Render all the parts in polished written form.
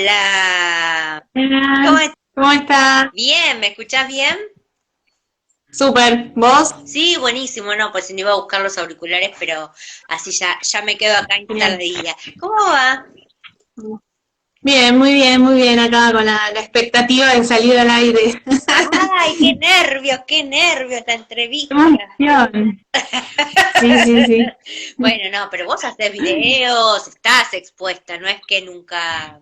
Hola. ¿Cómo Hola, es? ¿cómo estás? Bien, ¿me escuchás bien? Súper, ¿vos? Sí, buenísimo, no, pues si no iba a buscar los auriculares, pero así ya me quedo acá Genial. instaladilla. ¿Cómo va? Bien, muy bien acá con la expectativa de salir al aire. Ay, qué nervios la ¡Qué entrevista. emoción! Sí, sí, sí. Bueno, no, pero vos haces videos, estás expuesta, no es que nunca,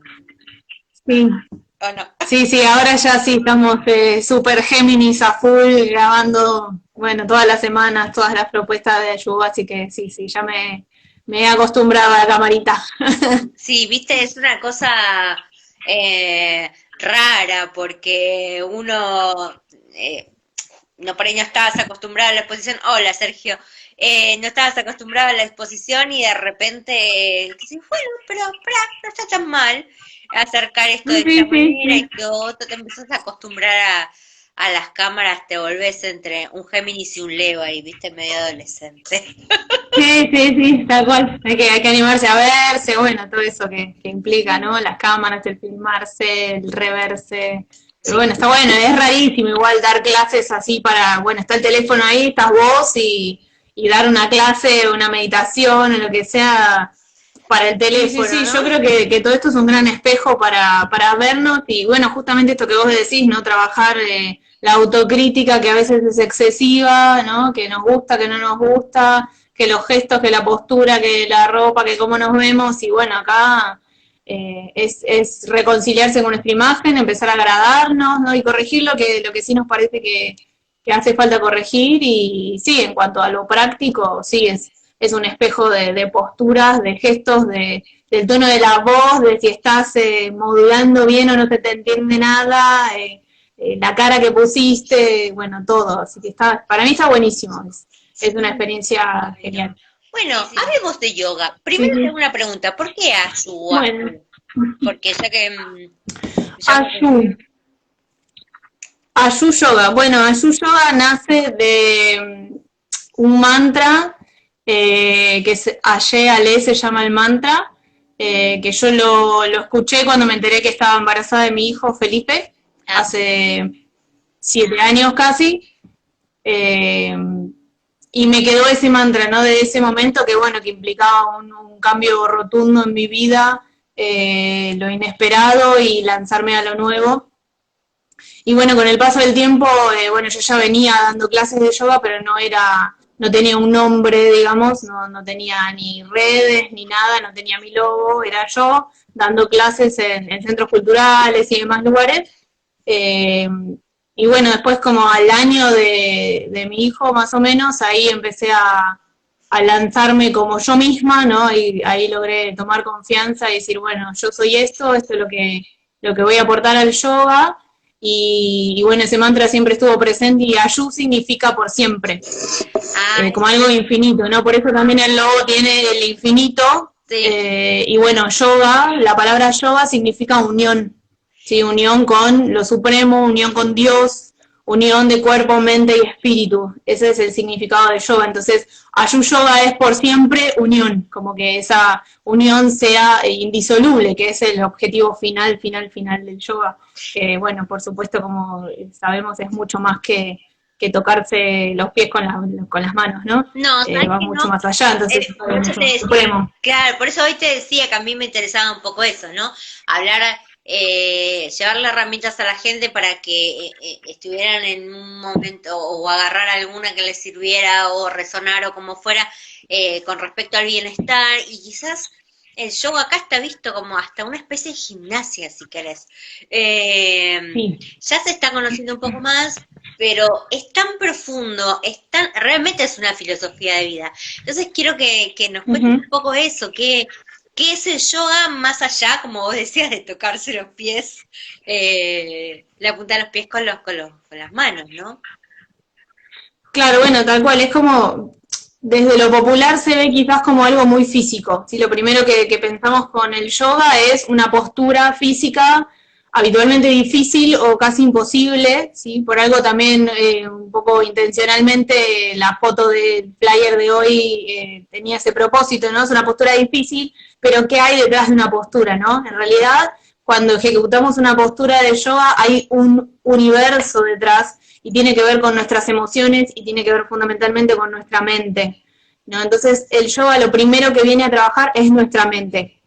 Sí, o no. sí, sí, ahora ya sí estamos súper Géminis a full grabando, bueno, todas las semanas, todas las propuestas de ayuda, así que sí, sí, me he acostumbrado a la camarita. Sí, viste, es una cosa rara porque uno no, por ahí no estabas acostumbrado a la exposición. Hola, Sergio. No estabas acostumbrado a la exposición y de repente, decís, bueno, pero pará, no está tan mal acercar esto de esta Sí, sí, manera y sí. que otro, te empezás a acostumbrar a las cámaras, te volvés entre un Géminis y un Leo ahí, viste, medio adolescente. Sí, sí, sí, tal cual. Hay que animarse a verse, bueno, todo eso que implica, ¿no? Las cámaras, el filmarse, el reverse. Pero Sí. bueno, está bueno, es rarísimo igual dar clases así para, bueno, está el teléfono ahí, estás vos y dar una clase, una meditación, o lo que sea para el teléfono. Sí, sí, sí, yo creo que todo esto es un gran espejo para vernos y bueno, justamente esto que vos decís, ¿no? Trabajar la autocrítica que a veces es excesiva, ¿no? Que nos gusta, que no nos gusta, que los gestos, que la postura, que la ropa, que cómo nos vemos y bueno, acá es reconciliarse con nuestra imagen, empezar a agradarnos, ¿no? Y corregir lo que sí nos parece que hace falta corregir y sí, en cuanto a lo práctico, sí, es un espejo de posturas, de gestos, del tono de la voz, de si estás modulando bien o no te entiende nada, la cara que pusiste, bueno, todo. Así que para mí está buenísimo, es una experiencia Bueno, genial. bueno, hablemos de yoga. Sí, Primero te hago sí. una pregunta, ¿por qué Ayu o Bueno, Ayu? Porque ya que me llama la Ayu, atención. Ayu Yoga. Bueno, Ayu Yoga nace de un mantra que es Aye Ale se llama el mantra, que yo lo escuché cuando me enteré que estaba embarazada de mi hijo Felipe, Ah, hace 7 años casi, eh, y me quedó ese mantra, ¿no? De ese momento que, bueno, que implicaba un cambio rotundo en mi vida, lo inesperado y lanzarme a lo nuevo. Y bueno, con el paso del tiempo, bueno, yo ya venía dando clases de yoga, pero no tenía un nombre, digamos, no tenía ni redes ni nada, no tenía mi logo, era yo dando clases en centros culturales y demás lugares. Eh, y bueno, después como al año de mi hijo más o menos, ahí empecé a lanzarme como yo misma, ¿no? Y ahí logré tomar confianza y decir, bueno, yo soy esto es lo que voy a aportar al yoga. Y bueno, ese mantra siempre estuvo presente y Ayu significa por siempre, ah, como algo infinito, ¿no? Por eso también el logo tiene el infinito. sí. Y bueno, yoga, la palabra yoga significa unión, ¿sí? Unión con lo supremo, unión con Dios, unión de cuerpo, mente y espíritu. Ese es el significado de yoga. Entonces, Ayu Yoga es por siempre unión, como que esa unión sea indisoluble, que es el objetivo final del yoga. Que bueno, por supuesto, como sabemos, es mucho más que tocarse los pies con las manos, ¿no? No, ¿sabes Va que mucho no? más allá, entonces es Por algo eso te mucho más decía, supremo. claro, por eso hoy te decía que a mí me interesaba un poco eso, ¿no? Hablar, llevarle herramientas a la gente para que estuvieran en un momento o agarrar alguna que les sirviera o resonar o como fuera con respecto al bienestar y quizás el yoga acá está visto como hasta una especie de gimnasia, si querés. Sí. Ya se está conociendo un poco más, pero es tan profundo, realmente es una filosofía de vida. Entonces quiero que nos cuentes Uh-huh. un poco eso, qué es el yoga más allá, como vos decías, de tocarse los pies, la punta de los pies con las manos, ¿no? Claro, bueno, tal cual, es como, desde lo popular se ve quizás como algo muy físico. ¿Sí? Lo primero que pensamos con el yoga es una postura física habitualmente difícil o casi imposible, ¿sí? Por algo también un poco intencionalmente la foto del flyer de hoy tenía ese propósito, ¿no? Es una postura difícil, pero ¿qué hay detrás de una postura, no? En realidad, cuando ejecutamos una postura de yoga hay un universo detrás y tiene que ver con nuestras emociones y tiene que ver fundamentalmente con nuestra mente, ¿no? Entonces el yoga lo primero que viene a trabajar es nuestra mente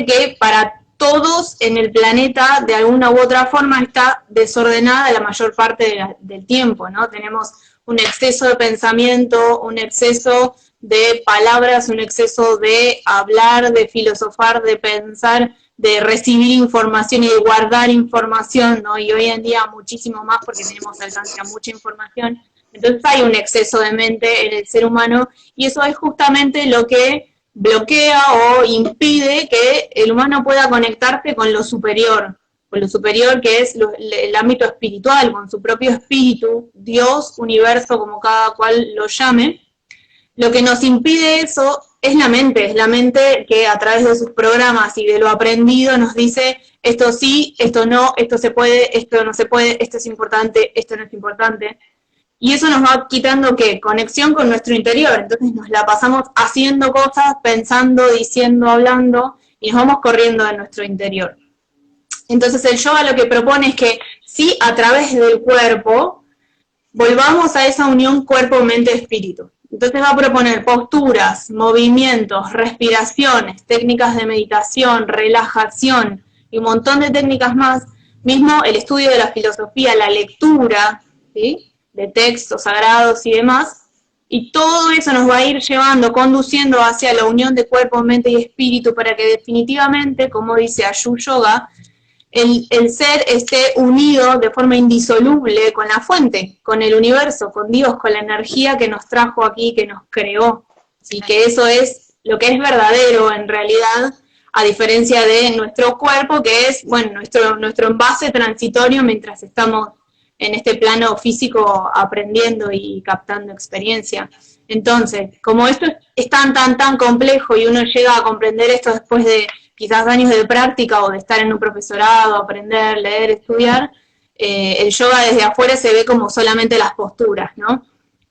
que para todos en el planeta de alguna u otra forma está desordenada la mayor parte del tiempo, ¿no? Tenemos un exceso de pensamiento, un exceso de palabras, un exceso de hablar, de filosofar, de pensar, de recibir información y de guardar información, ¿no? Y hoy en día muchísimo más porque tenemos alcance a mucha información. Entonces hay un exceso de mente en el ser humano y eso es justamente lo que bloquea o impide que el humano pueda conectarse con lo superior que es el ámbito espiritual, con su propio espíritu, Dios, universo, como cada cual lo llame. Lo que nos impide eso es la mente que a través de sus programas y de lo aprendido nos dice esto sí, esto no, esto se puede, esto no se puede, esto es importante, esto no es importante. Y eso nos va quitando, ¿qué? Conexión con nuestro interior. Entonces nos la pasamos haciendo cosas, pensando, diciendo, hablando, y nos vamos corriendo de nuestro interior. Entonces el yoga lo que propone es que sí, a través del cuerpo, volvamos a esa unión cuerpo-mente-espíritu. Entonces va a proponer posturas, movimientos, respiraciones, técnicas de meditación, relajación y un montón de técnicas más. Mismo el estudio de la filosofía, la lectura, ¿sí?, de textos sagrados y demás. Y todo eso nos va a ir llevando, conduciendo hacia la unión de cuerpo, mente y espíritu para que definitivamente, como dice Ayu Yoga, el ser esté unido de forma indisoluble con la fuente, con el universo, con Dios, con la energía que nos trajo aquí, que nos creó. Así que eso es lo que es verdadero en realidad, a diferencia de nuestro cuerpo, que es, bueno, nuestro envase transitorio mientras estamos en este plano físico aprendiendo y captando experiencia. Entonces, como esto es tan complejo y uno llega a comprender esto después de quizás años de práctica o de estar en un profesorado, aprender, leer, estudiar, el yoga desde afuera se ve como solamente las posturas, ¿no?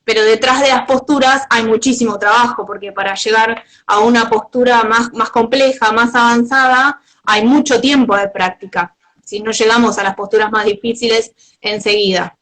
Pero detrás de las posturas hay muchísimo trabajo, porque para llegar a una postura más compleja, más avanzada, hay mucho tiempo de práctica. Si no llegamos a las posturas más difíciles enseguida.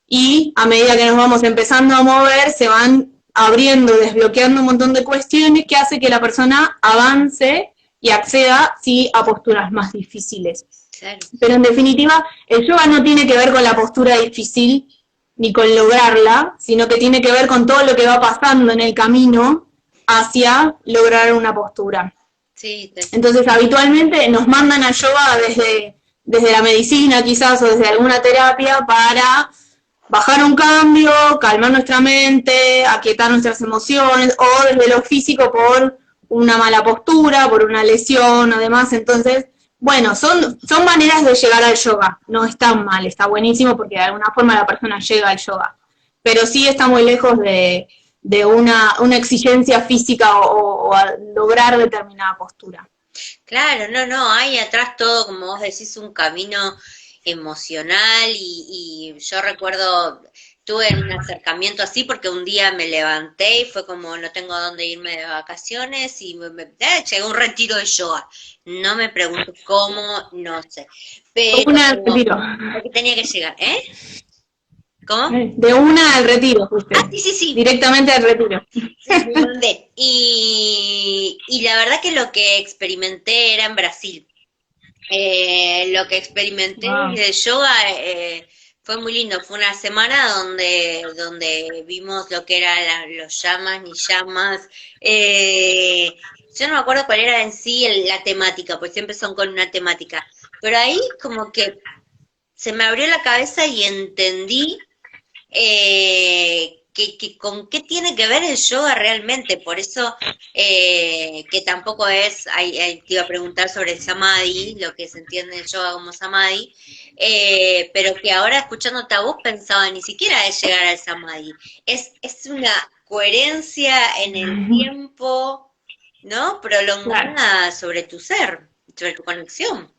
Y a medida que nos vamos empezando a mover, se van abriendo, desbloqueando un montón de cuestiones que hace que la persona avance y acceda, sí, a posturas más difíciles. Claro. Pero en definitiva, el yoga no tiene que ver con la postura difícil, ni con lograrla, sino que tiene que ver con todo lo que va pasando en el camino hacia lograr una postura. Sí, entonces, habitualmente nos mandan a yoga desde la medicina quizás o desde alguna terapia para bajar un cambio, calmar nuestra mente, aquietar nuestras emociones, o desde lo físico por una mala postura, por una lesión o demás. Entonces, bueno, son maneras de llegar al yoga, no está mal, está buenísimo porque de alguna forma la persona llega al yoga, pero sí está muy lejos de una exigencia física o a lograr determinada postura. Claro, no, hay atrás todo, como vos decís, un camino emocional y yo recuerdo, tuve un acercamiento así porque un día me levanté y fue como no tengo dónde irme de vacaciones y llegó un retiro de yoga. No me pregunto cómo, no sé. Pero retiro. Porque tenía que llegar, ¿eh? ¿Cómo? De una al retiro, justo. Sí. Directamente al retiro. Y la verdad que lo que experimenté era en Brasil. Lo que experimenté de yoga fue muy lindo. Fue una semana donde vimos lo que eran los llamas, ni llamas. Yo no me acuerdo cuál era en sí la temática, pues siempre son con una temática. Pero ahí como que se me abrió la cabeza y entendí que con qué tiene que ver el yoga realmente. Por eso que tampoco es, te iba a preguntar sobre el samadhi, lo que se entiende el yoga como samadhi, pero que ahora escuchándote a vos pensaba ni siquiera es llegar al samadhi, es una coherencia en el tiempo, ¿no? Prolongada sobre tu ser, sobre tu conexión.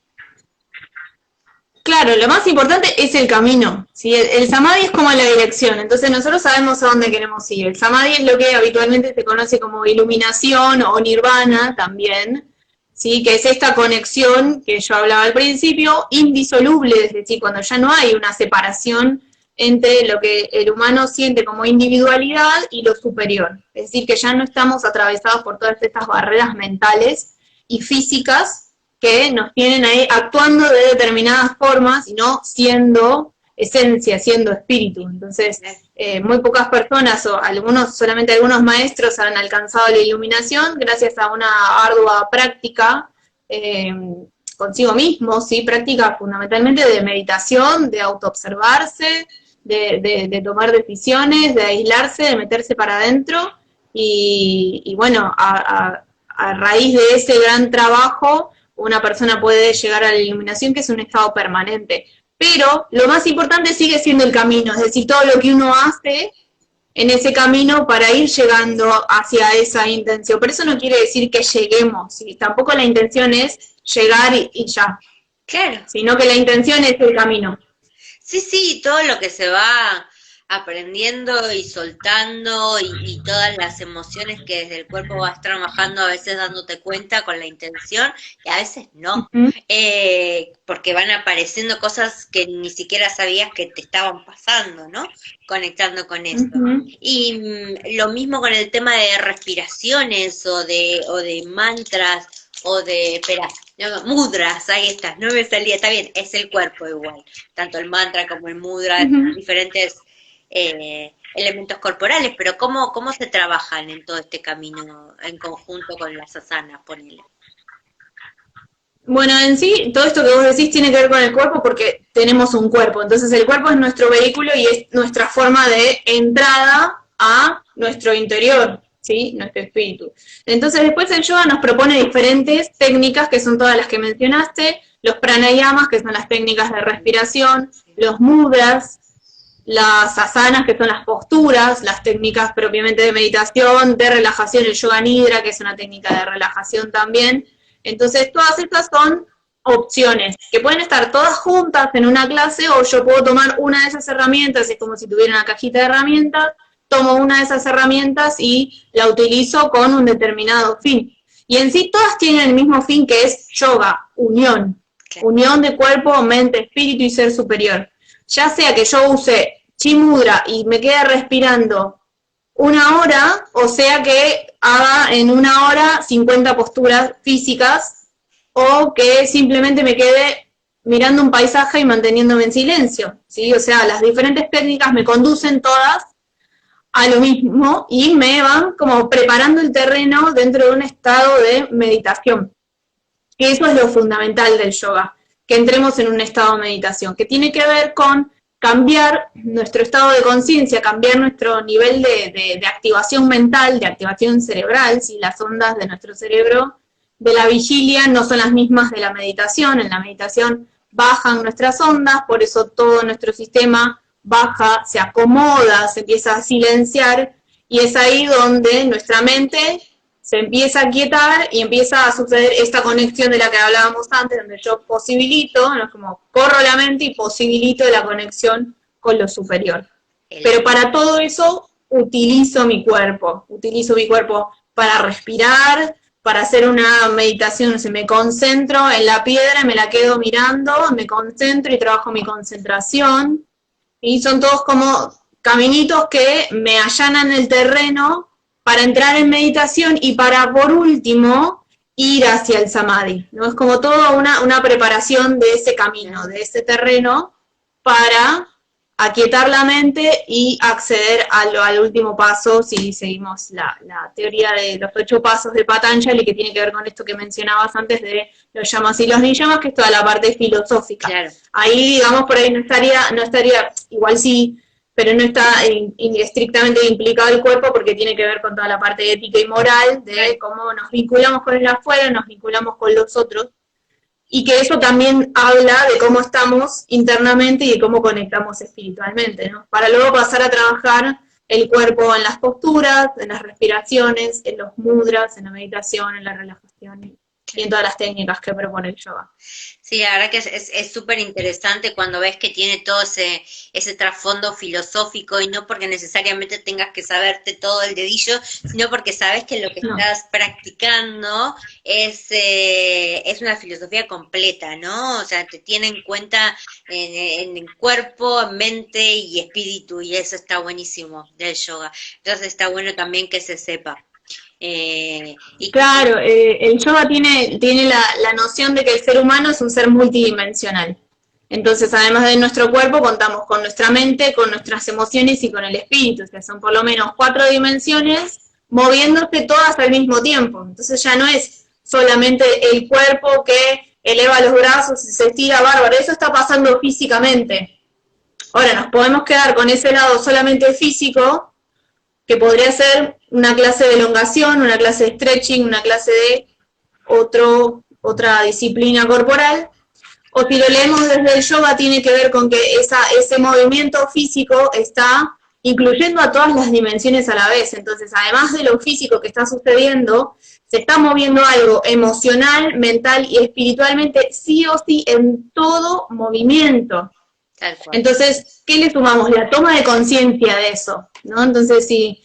Claro, lo más importante es el camino, ¿sí? El samadhi es como la dirección, entonces nosotros sabemos a dónde queremos ir. El samadhi es lo que habitualmente se conoce como iluminación o nirvana también, ¿sí? Que es esta conexión que yo hablaba al principio, indisoluble, es decir, cuando ya no hay una separación entre lo que el humano siente como individualidad y lo superior. Es decir, que ya no estamos atravesados por todas estas barreras mentales y físicas que nos tienen ahí actuando de determinadas formas y no siendo esencia, siendo espíritu. Entonces, muy pocas personas o solamente algunos maestros han alcanzado la iluminación gracias a una ardua práctica consigo mismo, ¿sí? Práctica fundamentalmente de meditación, de autoobservarse, de tomar decisiones, de aislarse, de meterse para adentro, y bueno, a raíz de ese gran trabajo, una persona puede llegar a la iluminación, que es un estado permanente. Pero lo más importante sigue siendo el camino, es decir, todo lo que uno hace en ese camino para ir llegando hacia esa intención. Pero eso no quiere decir que lleguemos, ¿sí? Tampoco la intención es llegar y ya. Claro. Sino que la intención es el camino. Sí, todo lo que se va aprendiendo y soltando y todas las emociones que desde el cuerpo vas trabajando, a veces dándote cuenta con la intención y a veces no, porque van apareciendo cosas que ni siquiera sabías que te estaban pasando, ¿no? Conectando con eso. Y lo mismo con el tema de respiraciones o de mantras o de, mudras, ahí está, no me salía, está bien, es el cuerpo igual, tanto el mantra como el mudra, diferentes elementos corporales, pero ¿cómo se trabajan en todo este camino en conjunto con las asanas, ponele? Bueno, en sí, todo esto que vos decís tiene que ver con el cuerpo porque tenemos un cuerpo, entonces el cuerpo es nuestro vehículo y es nuestra forma de entrada a nuestro interior, ¿sí? Nuestro espíritu. Entonces después el yoga nos propone diferentes técnicas, que son todas las que mencionaste, los pranayamas, que son las técnicas de respiración, los mudras, las asanas, que son las posturas, las técnicas propiamente de meditación, de relajación, el yoga nidra, que es una técnica de relajación también. Entonces todas estas son opciones, que pueden estar todas juntas en una clase, o yo puedo tomar una de esas herramientas, es como si tuviera una cajita de herramientas, tomo una de esas herramientas y la utilizo con un determinado fin. Y en sí todas tienen el mismo fin, que es yoga, unión. Unión de cuerpo, mente, espíritu y ser superior. Ya sea que yo use chi mudra y me quede respirando 1 hora, o sea que haga en 1 hora 50 posturas físicas, o que simplemente me quede mirando un paisaje y manteniéndome en silencio, ¿sí? O sea, las diferentes técnicas me conducen todas a lo mismo y me van como preparando el terreno dentro de un estado de meditación. Que eso es lo fundamental del yoga, que entremos en un estado de meditación, que tiene que ver con cambiar nuestro estado de conciencia, cambiar nuestro nivel de activación mental, de activación cerebral, si las ondas de nuestro cerebro de la vigilia no son las mismas de la meditación. En la meditación bajan nuestras ondas, por eso todo nuestro sistema baja, se acomoda, se empieza a silenciar, y es ahí donde nuestra mente se empieza a quietar y empieza a suceder esta conexión de la que hablábamos antes, donde yo posibilito, ¿no? Como corro la mente y posibilito la conexión con lo superior. Pero para todo eso utilizo mi cuerpo para respirar, para hacer una meditación, me concentro en la piedra, me la quedo mirando, me concentro y trabajo mi concentración, y son todos como caminitos que me allanan el terreno para entrar en meditación y para, por último, ir hacia el samadhi, ¿no? Es como toda una preparación de ese camino, de ese terreno, para aquietar la mente y acceder al último paso, si seguimos la teoría de los 8 pasos de Patanjali, que tiene que ver con esto que mencionabas antes de los yamas y los niyamas, que es toda la parte filosófica. Claro. Ahí, digamos, por ahí no estaría, igual sí, pero no está estrictamente implicado el cuerpo, porque tiene que ver con toda la parte ética y moral, de cómo nos vinculamos con el afuera, nos vinculamos con los otros, y que eso también habla de cómo estamos internamente y de cómo conectamos espiritualmente, ¿no? Para luego pasar a trabajar el cuerpo en las posturas, en las respiraciones, en los mudras, en la meditación, en la relajación y en todas las técnicas que propone el yoga. Sí, la verdad que es súper interesante cuando ves que tiene todo ese trasfondo filosófico y no porque necesariamente tengas que saberte todo el dedillo, sino porque sabes que lo que estás practicando es una filosofía completa, ¿no? O sea, te tiene en cuenta en cuerpo, mente y espíritu, y eso está buenísimo del yoga. Entonces está bueno también que se sepa. Claro, el yoga tiene la noción de que el ser humano es un ser multidimensional. Entonces, además de nuestro cuerpo, contamos con nuestra mente, con nuestras emociones y con el espíritu, que son por lo menos 4 dimensiones moviéndose todas al mismo tiempo. Entonces ya no es solamente el cuerpo que eleva los brazos y se estira bárbaro, eso está pasando físicamente. Ahora, nos podemos quedar con ese lado solamente físico, que podría ser una clase de elongación, una clase de stretching, una clase de otra disciplina corporal, o si lo leemos desde el yoga tiene que ver con que ese movimiento físico está incluyendo a todas las dimensiones a la vez. Entonces, además de lo físico que está sucediendo, se está moviendo algo emocional, mental y espiritualmente, sí o sí, en todo movimiento. Entonces, ¿qué le sumamos? La toma de conciencia de eso, ¿no? Entonces, si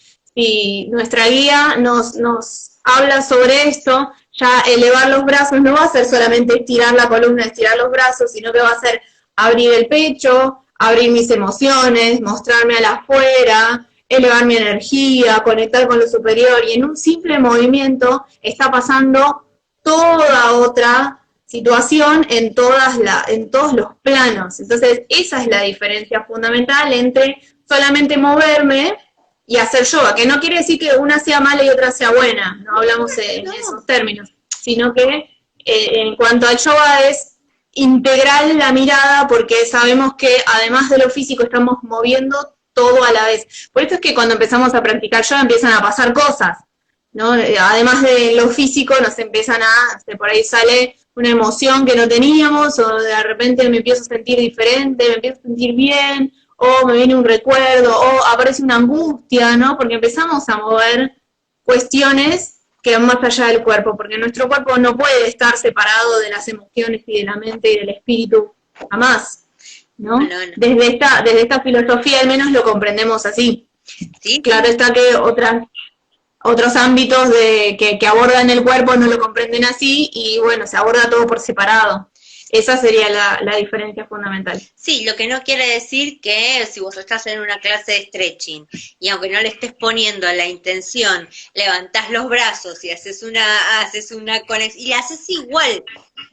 nuestra guía nos habla sobre esto, ya elevar los brazos no va a ser solamente estirar la columna, estirar los brazos, sino que va a ser abrir el pecho, abrir mis emociones, mostrarme al afuera, elevar mi energía, conectar con lo superior, y en un simple movimiento está pasando toda otra situación en todos los planos. Entonces, esa es la diferencia fundamental entre solamente moverme y hacer yoga, que no quiere decir que una sea mala y otra sea buena, no hablamos en esos términos, sino que en cuanto al yoga es integral la mirada, porque sabemos que además de lo físico estamos moviendo todo a la vez. Por eso es que cuando empezamos a practicar yoga empiezan a pasar cosas, ¿no? Además de lo físico nos empiezan por ahí sale una emoción que no teníamos, o de repente me empiezo a sentir diferente, me empiezo a sentir bien, o me viene un recuerdo, o aparece una angustia, ¿no? Porque empezamos a mover cuestiones que van más allá del cuerpo, porque nuestro cuerpo no puede estar separado de las emociones y de la mente y del espíritu, jamás, ¿no? Desde esta filosofía al menos lo comprendemos así. ¿Sí? Claro está que otros ámbitos que abordan el cuerpo no lo comprenden así, y bueno, se aborda todo por separado. Esa sería la diferencia fundamental. Sí, lo que no quiere decir que si vos estás en una clase de stretching y aunque no le estés poniendo la intención, levantás los brazos y haces una conexión, y la haces igual,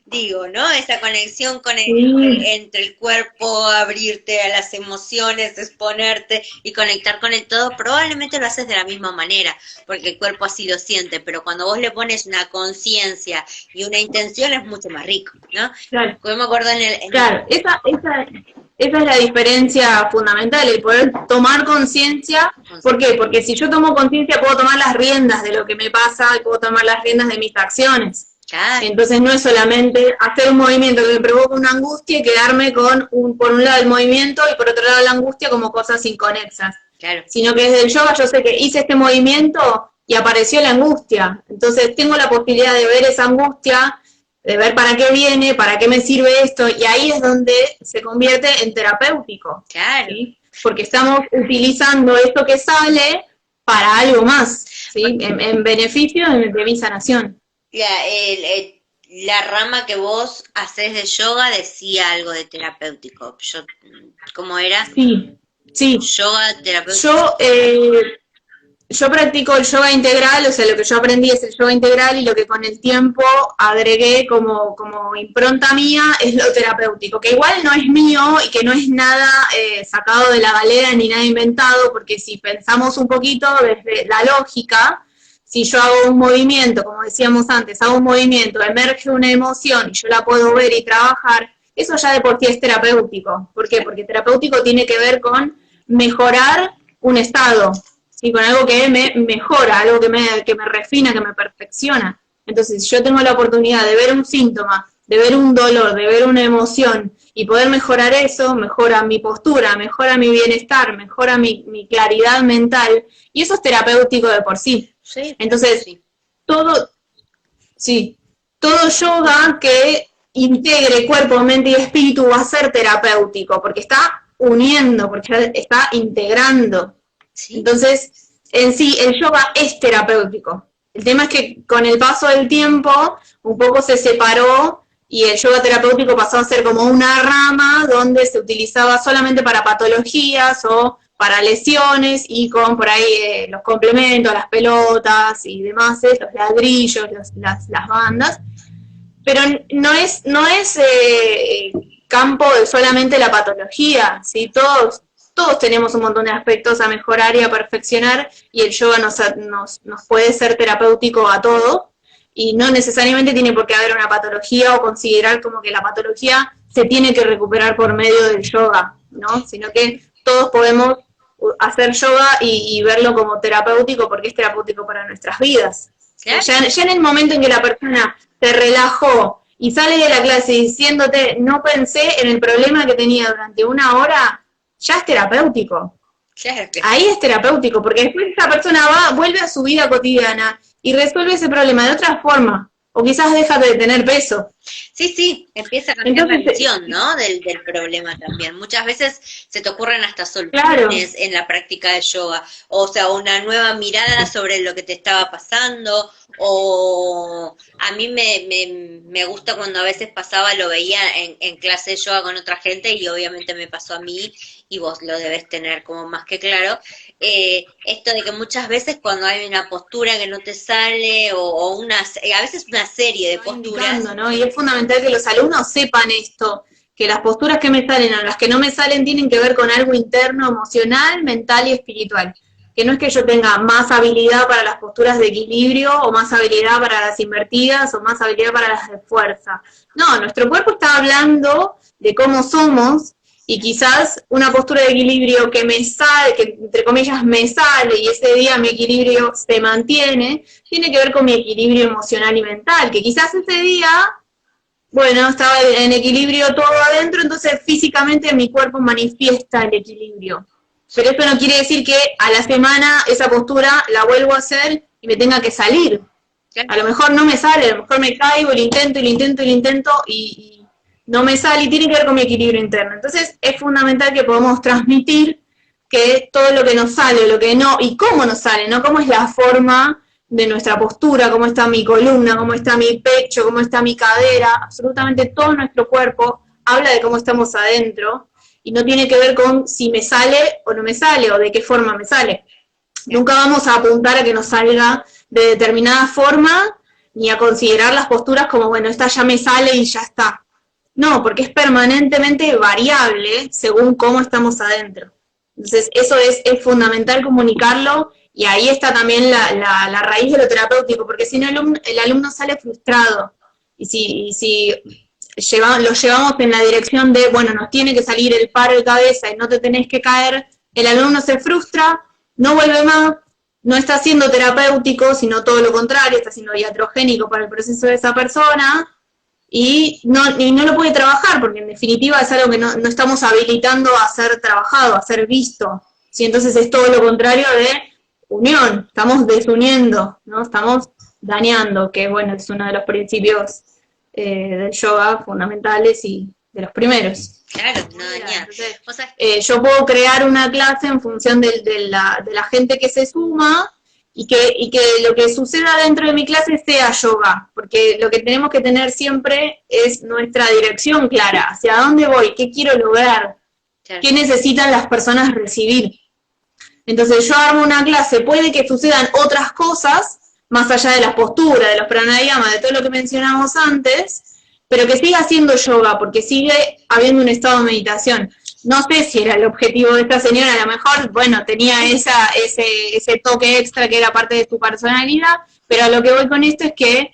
digo, ¿no? Esa conexión entre el cuerpo, abrirte a las emociones, exponerte y conectar con el todo, probablemente lo haces de la misma manera, porque el cuerpo así lo siente, pero cuando vos le pones una conciencia y una intención es mucho más rico, ¿no? Claro, porque me acuerdo claro. Esa es la diferencia fundamental, el poder tomar conciencia. ¿Por qué? Porque si yo tomo conciencia puedo tomar las riendas de lo que me pasa, y puedo tomar las riendas de mis acciones. Claro. Entonces no es solamente hacer un movimiento que me provoca una angustia y quedarme con por un lado el movimiento y por otro lado la angustia como cosas inconexas. Claro. Sino que desde el yoga yo sé que hice este movimiento y apareció la angustia. Entonces tengo la posibilidad de ver esa angustia, de ver para qué viene, para qué me sirve esto, y ahí es donde se convierte en terapéutico. Claro. ¿Sí? Porque estamos utilizando esto que sale para algo más, ¿sí? En beneficio de mi sanación. La rama que vos hacés de yoga decía algo de terapéutico. ¿Cómo era? Sí. Yoga terapéutico. Yo practico el yoga integral, o sea, lo que yo aprendí es el yoga integral, y lo que con el tiempo agregué como impronta mía es lo terapéutico, que igual no es mío y que no es nada sacado de la galera ni nada inventado, porque si pensamos un poquito desde la lógica, si yo hago un movimiento, como decíamos antes, hago un movimiento, emerge una emoción y yo la puedo ver y trabajar, eso ya de por sí es terapéutico. ¿Por qué? Porque terapéutico tiene que ver con mejorar un estado, ¿sí? Con algo que me mejora, algo que me refina, que me perfecciona. Entonces, si yo tengo la oportunidad de ver un síntoma, de ver un dolor, de ver una emoción y poder mejorar eso, mejora mi postura, mejora mi bienestar, mejora mi claridad mental, y eso es terapéutico de por sí. Sí. Entonces, sí. todo yoga que integre cuerpo, mente y espíritu va a ser terapéutico, porque está uniendo, porque está integrando. ¿Sí? Entonces, en sí, el yoga es terapéutico. El tema es que con el paso del tiempo, un poco se separó y el yoga terapéutico pasó a ser como una rama donde se utilizaba solamente para patologías o para lesiones y con por ahí los complementos, las pelotas y demás, los ladrillos, las bandas. Pero no es campo de solamente la patología, ¿sí? Todos tenemos un montón de aspectos a mejorar y a perfeccionar, y el yoga nos puede ser terapéutico a todo, y no necesariamente tiene por qué haber una patología o considerar como que la patología se tiene que recuperar por medio del yoga, ¿no? Sino que todos podemos hacer yoga y verlo como terapéutico porque es terapéutico para nuestras vidas. ¿Sí? Ya en el momento en que la persona se relajó y sale de la clase diciéndote, no pensé en el problema que tenía durante una hora, ya es terapéutico. Claro que ahí es terapéutico, porque después esa persona vuelve a su vida cotidiana y resuelve ese problema de otra forma, o quizás deja de tener peso. Sí, empieza a cambiar la visión, ¿no? Del problema también. Muchas veces se te ocurren hasta soluciones en la práctica de yoga, o sea, una nueva mirada sobre lo que te estaba pasando, o a mí me gusta cuando a veces pasaba, lo veía en clase de yoga con otra gente, y obviamente me pasó a mí, y vos lo debes tener como más que claro, esto de que muchas veces cuando hay una postura que no te sale, o a veces una serie de posturas, ¿no? Y es fundamental que los alumnos sepan esto, que las posturas que me salen o las que no me salen tienen que ver con algo interno, emocional, mental y espiritual. Que no es que yo tenga más habilidad para las posturas de equilibrio, o más habilidad para las invertidas, o más habilidad para las de fuerza. No, nuestro cuerpo está hablando de cómo somos, y quizás una postura de equilibrio que me sale, que entre comillas me sale, y ese día mi equilibrio se mantiene, tiene que ver con mi equilibrio emocional y mental, que quizás ese día, bueno, estaba en equilibrio todo adentro, entonces físicamente mi cuerpo manifiesta el equilibrio. Pero eso no quiere decir que a la semana esa postura la vuelvo a hacer y me tenga que salir. A lo mejor no me sale, a lo mejor me caigo, lo intento y no me sale, y tiene que ver con mi equilibrio interno. Entonces es fundamental que podamos transmitir que todo lo que nos sale, lo que no, y cómo nos sale, ¿no? Cómo es la forma de nuestra postura, cómo está mi columna, cómo está mi pecho, cómo está mi cadera, absolutamente todo nuestro cuerpo habla de cómo estamos adentro, y no tiene que ver con si me sale o no me sale, o de qué forma me sale. Nunca vamos a apuntar a que nos salga de determinada forma, ni a considerar las posturas como, bueno, esta ya me sale y ya está. No, porque es permanentemente variable según cómo estamos adentro. Entonces, eso es fundamental comunicarlo, y ahí está también la raíz de lo terapéutico, porque si no el alumno sale frustrado, y si lo llevamos en la dirección de, bueno, nos tiene que salir el paro de cabeza y no te tenés que caer, el alumno se frustra, no vuelve más, no está siendo terapéutico, sino todo lo contrario, está siendo iatrogénico para el proceso de esa persona, y no lo puede trabajar, porque en definitiva es algo que no estamos habilitando a ser trabajado, a ser visto. ¿Sí? Entonces es todo lo contrario de unión, estamos desuniendo, ¿no? Estamos dañando, que bueno, es uno de los principios del yoga fundamentales y de los primeros. Claro, no dañar. Entonces, yo puedo crear una clase en función de la gente que se suma, y que lo que suceda dentro de mi clase sea yoga, porque lo que tenemos que tener siempre es nuestra dirección clara, hacia dónde voy, qué quiero lograr, qué necesitan las personas recibir. Entonces yo armo una clase, puede que sucedan otras cosas, más allá de las posturas, de los pranayamas, de todo lo que mencionamos antes, pero que siga siendo yoga, porque sigue habiendo un estado de meditación. No sé si era el objetivo de esta señora, a lo mejor, bueno, tenía ese toque extra que era parte de su personalidad, pero a lo que voy con esto es que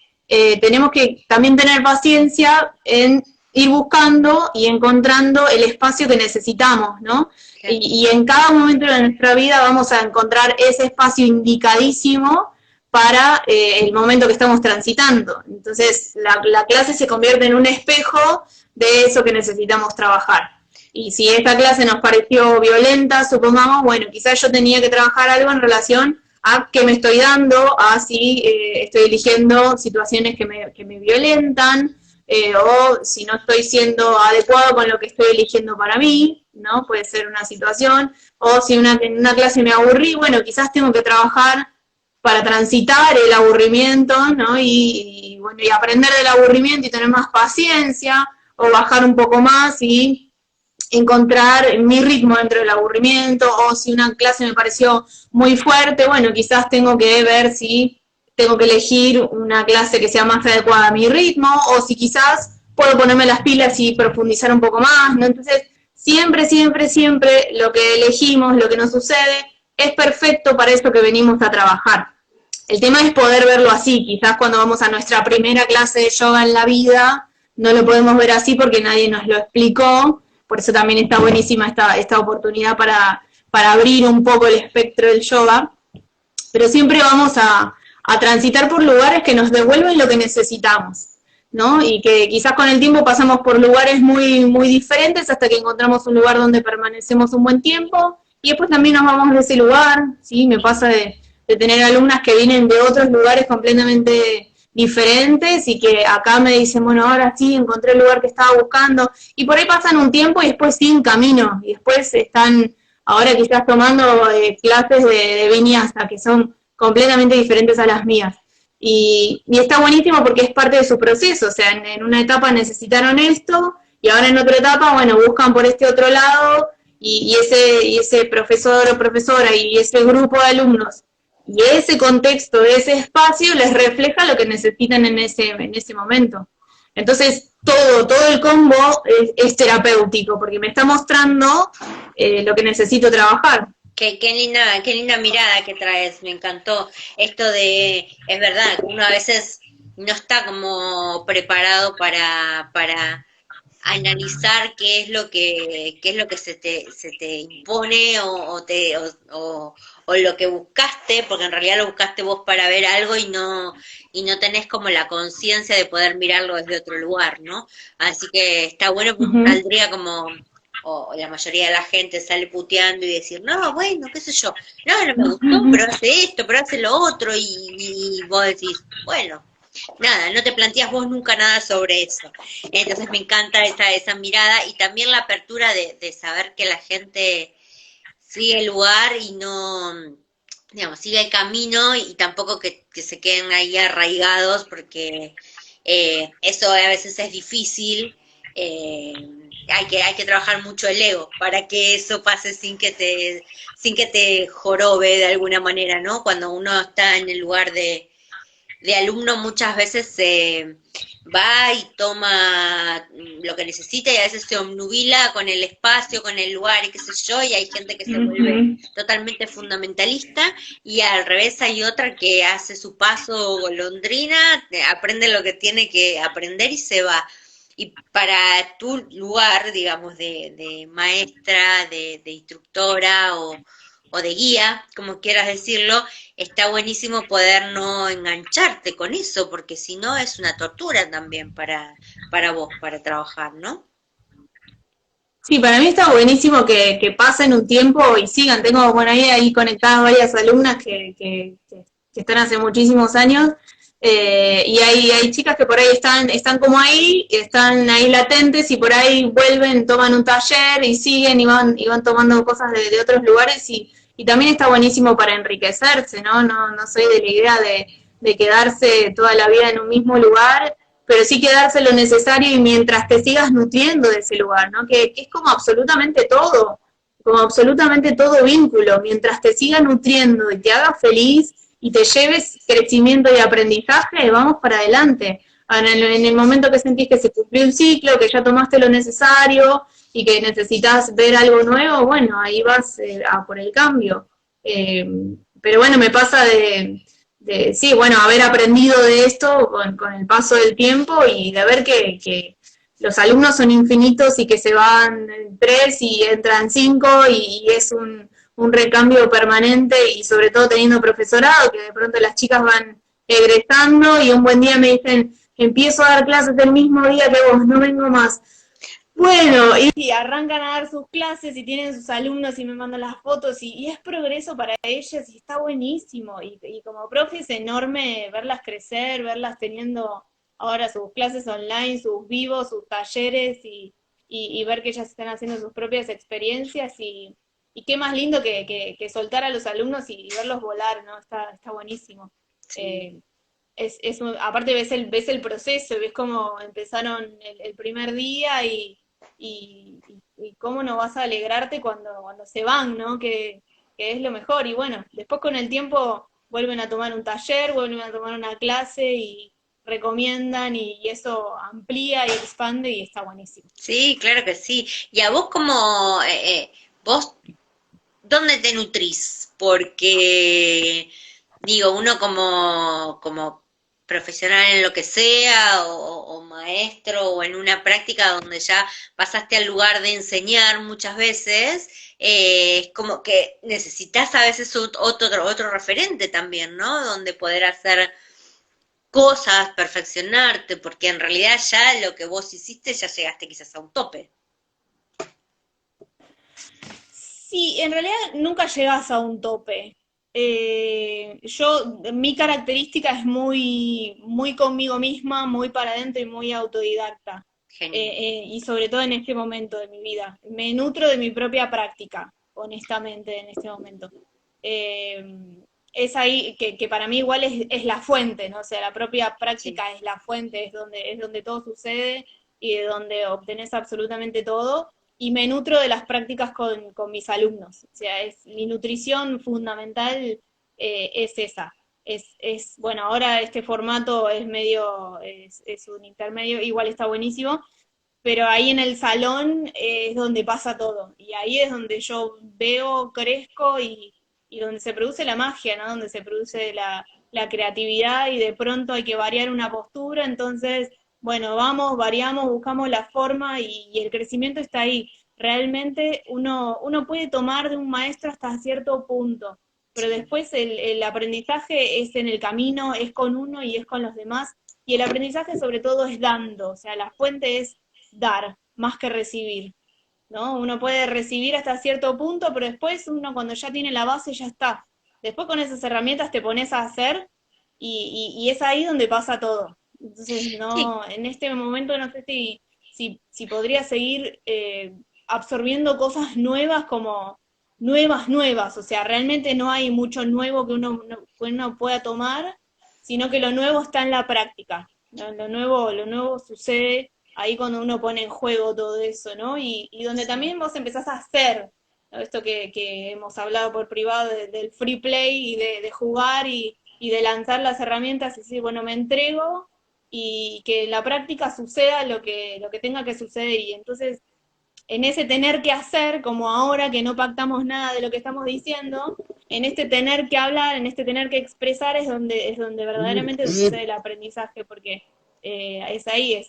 tenemos que también tener paciencia en ir buscando y encontrando el espacio que necesitamos, ¿no? Okay. Y en cada momento de nuestra vida vamos a encontrar ese espacio indicadísimo para el momento que estamos transitando. Entonces, la clase se convierte en un espejo de eso que necesitamos trabajar. Y si esta clase nos pareció violenta, supongamos, bueno, quizás yo tenía que trabajar algo en relación a qué me estoy dando, a si estoy eligiendo situaciones que me violentan, o si no estoy siendo adecuado con lo que estoy eligiendo para mí, ¿no? Puede ser una situación, o si en una clase me aburrí, bueno, quizás tengo que trabajar para transitar el aburrimiento, ¿no? Bueno, y aprender del aburrimiento y tener más paciencia, o bajar un poco más y encontrar mi ritmo dentro del aburrimiento, o si una clase me pareció muy fuerte, bueno, quizás tengo que ver si tengo que elegir una clase que sea más adecuada a mi ritmo, o si quizás puedo ponerme las pilas y profundizar un poco más, ¿no? Entonces, siempre, siempre, siempre lo que elegimos, lo que nos sucede, es perfecto para eso que venimos a trabajar. El tema es poder verlo así. Quizás cuando vamos a nuestra primera clase de yoga en la vida, no lo podemos ver así porque nadie nos lo explicó. Por eso también está buenísima esta oportunidad para abrir un poco el espectro del yoga. Pero siempre vamos a transitar por lugares que nos devuelven lo que necesitamos, ¿no? Y que quizás con el tiempo pasamos por lugares muy, muy diferentes hasta que encontramos un lugar donde permanecemos un buen tiempo y después también nos vamos de ese lugar, ¿sí? Me pasa de tener alumnas que vienen de otros lugares completamente diferentes y que acá me dicen, bueno, ahora sí, encontré el lugar que estaba buscando, y por ahí pasan un tiempo y después siguen camino, y después están ahora quizás tomando clases de vinyasa, que son completamente diferentes a las mías. Y está buenísimo porque es parte de su proceso, o sea, en una etapa necesitaron esto, y ahora en otra etapa, bueno, buscan por este otro lado, y ese profesor o profesora y ese grupo de alumnos y ese contexto, ese espacio les refleja lo que necesitan en ese momento. Entonces, todo el combo es terapéutico, porque me está mostrando lo que necesito trabajar. Qué linda mirada que traes, me encantó. Esto es verdad, uno a veces no está como preparado para analizar qué es lo que se te impone o lo que buscaste, porque en realidad lo buscaste vos para ver algo y no tenés como la conciencia de poder mirarlo desde otro lugar, ¿no? Así que está bueno, porque saldría como, o la mayoría de la gente sale puteando y decir, no, bueno, qué sé yo, no me gustó, pero hace esto, pero hace lo otro, y vos decís, bueno, nada, no te planteas vos nunca nada sobre eso. Entonces me encanta esa mirada, y también la apertura de saber que la gente sigue el lugar y no, digamos, sigue el camino, y tampoco que se queden ahí arraigados, porque eso a veces es difícil. Hay que trabajar mucho el ego para que eso pase sin que te jorobe de alguna manera, ¿no? Cuando uno está en el lugar de alumno, muchas veces se va y toma lo que necesita, y a veces se obnubila con el espacio, con el lugar y qué sé yo, y hay gente que se vuelve totalmente fundamentalista, y al revés hay otra que hace su paso golondrina, aprende lo que tiene que aprender y se va. Y para tu lugar, digamos, de maestra, de instructora o de guía, como quieras decirlo, está buenísimo poder no engancharte con eso, porque si no es una tortura también para vos, para trabajar, ¿no? Sí, para mí está buenísimo que pasen un tiempo y sigan. Tengo por ahí conectadas varias alumnas que están hace muchísimos años, y hay chicas que por ahí están como ahí, están ahí latentes, y por ahí vuelven, toman un taller y siguen y van tomando cosas de otros lugares, y también está buenísimo para enriquecerse, ¿no? No soy de la idea de quedarse toda la vida en un mismo lugar, pero sí quedarse lo necesario y mientras te sigas nutriendo de ese lugar, ¿no? Que es como absolutamente todo vínculo, mientras te siga nutriendo y te haga feliz y te lleves crecimiento y aprendizaje, vamos para adelante. En el momento que sentís que se cumplió un ciclo, que ya tomaste lo necesario y que necesitas ver algo nuevo, bueno, ahí vas a por el cambio. Pero bueno, me pasa sí, bueno, haber aprendido de esto con el paso del tiempo, y de ver que los alumnos son infinitos y que se van 3 y entran 5, y es un recambio permanente, y sobre todo teniendo profesorado, que de pronto las chicas van egresando y un buen día me dicen, empiezo a dar clases el mismo día que vos, no vengo más. Bueno, y arrancan a dar sus clases y tienen sus alumnos y me mandan las fotos y es progreso para ellas y está buenísimo. Y como profe es enorme verlas crecer, verlas teniendo ahora sus clases online, sus vivos, sus talleres y ver que ellas están haciendo sus propias experiencias y qué más lindo que soltar a los alumnos y verlos volar, ¿no? Está buenísimo. Sí. Eh, aparte ves el proceso, ves cómo empezaron el primer día y cómo no vas a alegrarte cuando se van, ¿no? Que es lo mejor. Y bueno, después con el tiempo vuelven a tomar un taller, vuelven a tomar una clase y recomiendan y eso amplía y expande y está buenísimo. Sí, claro que sí. Y a vos como, vos, ¿dónde te nutrís? Porque, digo, uno como profesional en lo que sea, o maestro, o en una práctica donde ya pasaste al lugar de enseñar muchas veces, es como que necesitas a veces otro referente también, ¿no? Donde poder hacer cosas, perfeccionarte, porque en realidad ya lo que vos hiciste ya llegaste quizás a un tope. Sí, en realidad nunca llegas a un tope. Mi característica es muy conmigo misma, muy para adentro y muy autodidacta. Genial. Y sobre todo en este momento de mi vida. Me nutro de mi propia práctica, honestamente, en este momento. Eh, es ahí que para mí igual es la fuente, ¿no? O sea, la propia Sí. práctica es la fuente, es donde todo sucede y de donde obtenés absolutamente todo y me nutro de las prácticas con mis alumnos. O sea, mi nutrición fundamental es esa. Bueno, ahora este formato es un intermedio, igual está buenísimo, pero ahí en el salón es donde pasa todo. Y ahí es donde yo veo, crezco y donde se produce la magia, ¿no? Donde se produce la creatividad y de pronto hay que variar una postura, entonces, bueno, vamos, variamos, buscamos la forma y el crecimiento está ahí. Realmente uno puede tomar de un maestro hasta cierto punto, pero Sí. después el aprendizaje es en el camino, es con uno y es con los demás, y el aprendizaje sobre todo es dando, o sea, la fuente es dar más que recibir, ¿no? Uno puede recibir hasta cierto punto, pero después uno cuando ya tiene la base ya está. Después con esas herramientas te pones a hacer y es ahí donde pasa todo. Entonces, Sí, no, en este momento no sé si podría seguir absorbiendo cosas nuevas como nuevas, o sea, realmente no hay mucho nuevo que uno pueda tomar, sino que lo nuevo está en la práctica. ¿No? Lo nuevo sucede ahí cuando uno pone en juego todo eso, ¿no? Y donde sí. también vos empezás a hacer, ¿no? Esto que hemos hablado por privado del free play y de jugar y de lanzar las herramientas y decir, bueno, me entrego y que en la práctica suceda lo que tenga que suceder. Y entonces, en ese tener que hacer, como ahora que no pactamos nada de lo que estamos diciendo, en este tener que hablar, en este tener que expresar es donde verdaderamente sucede el aprendizaje, porque es ahí,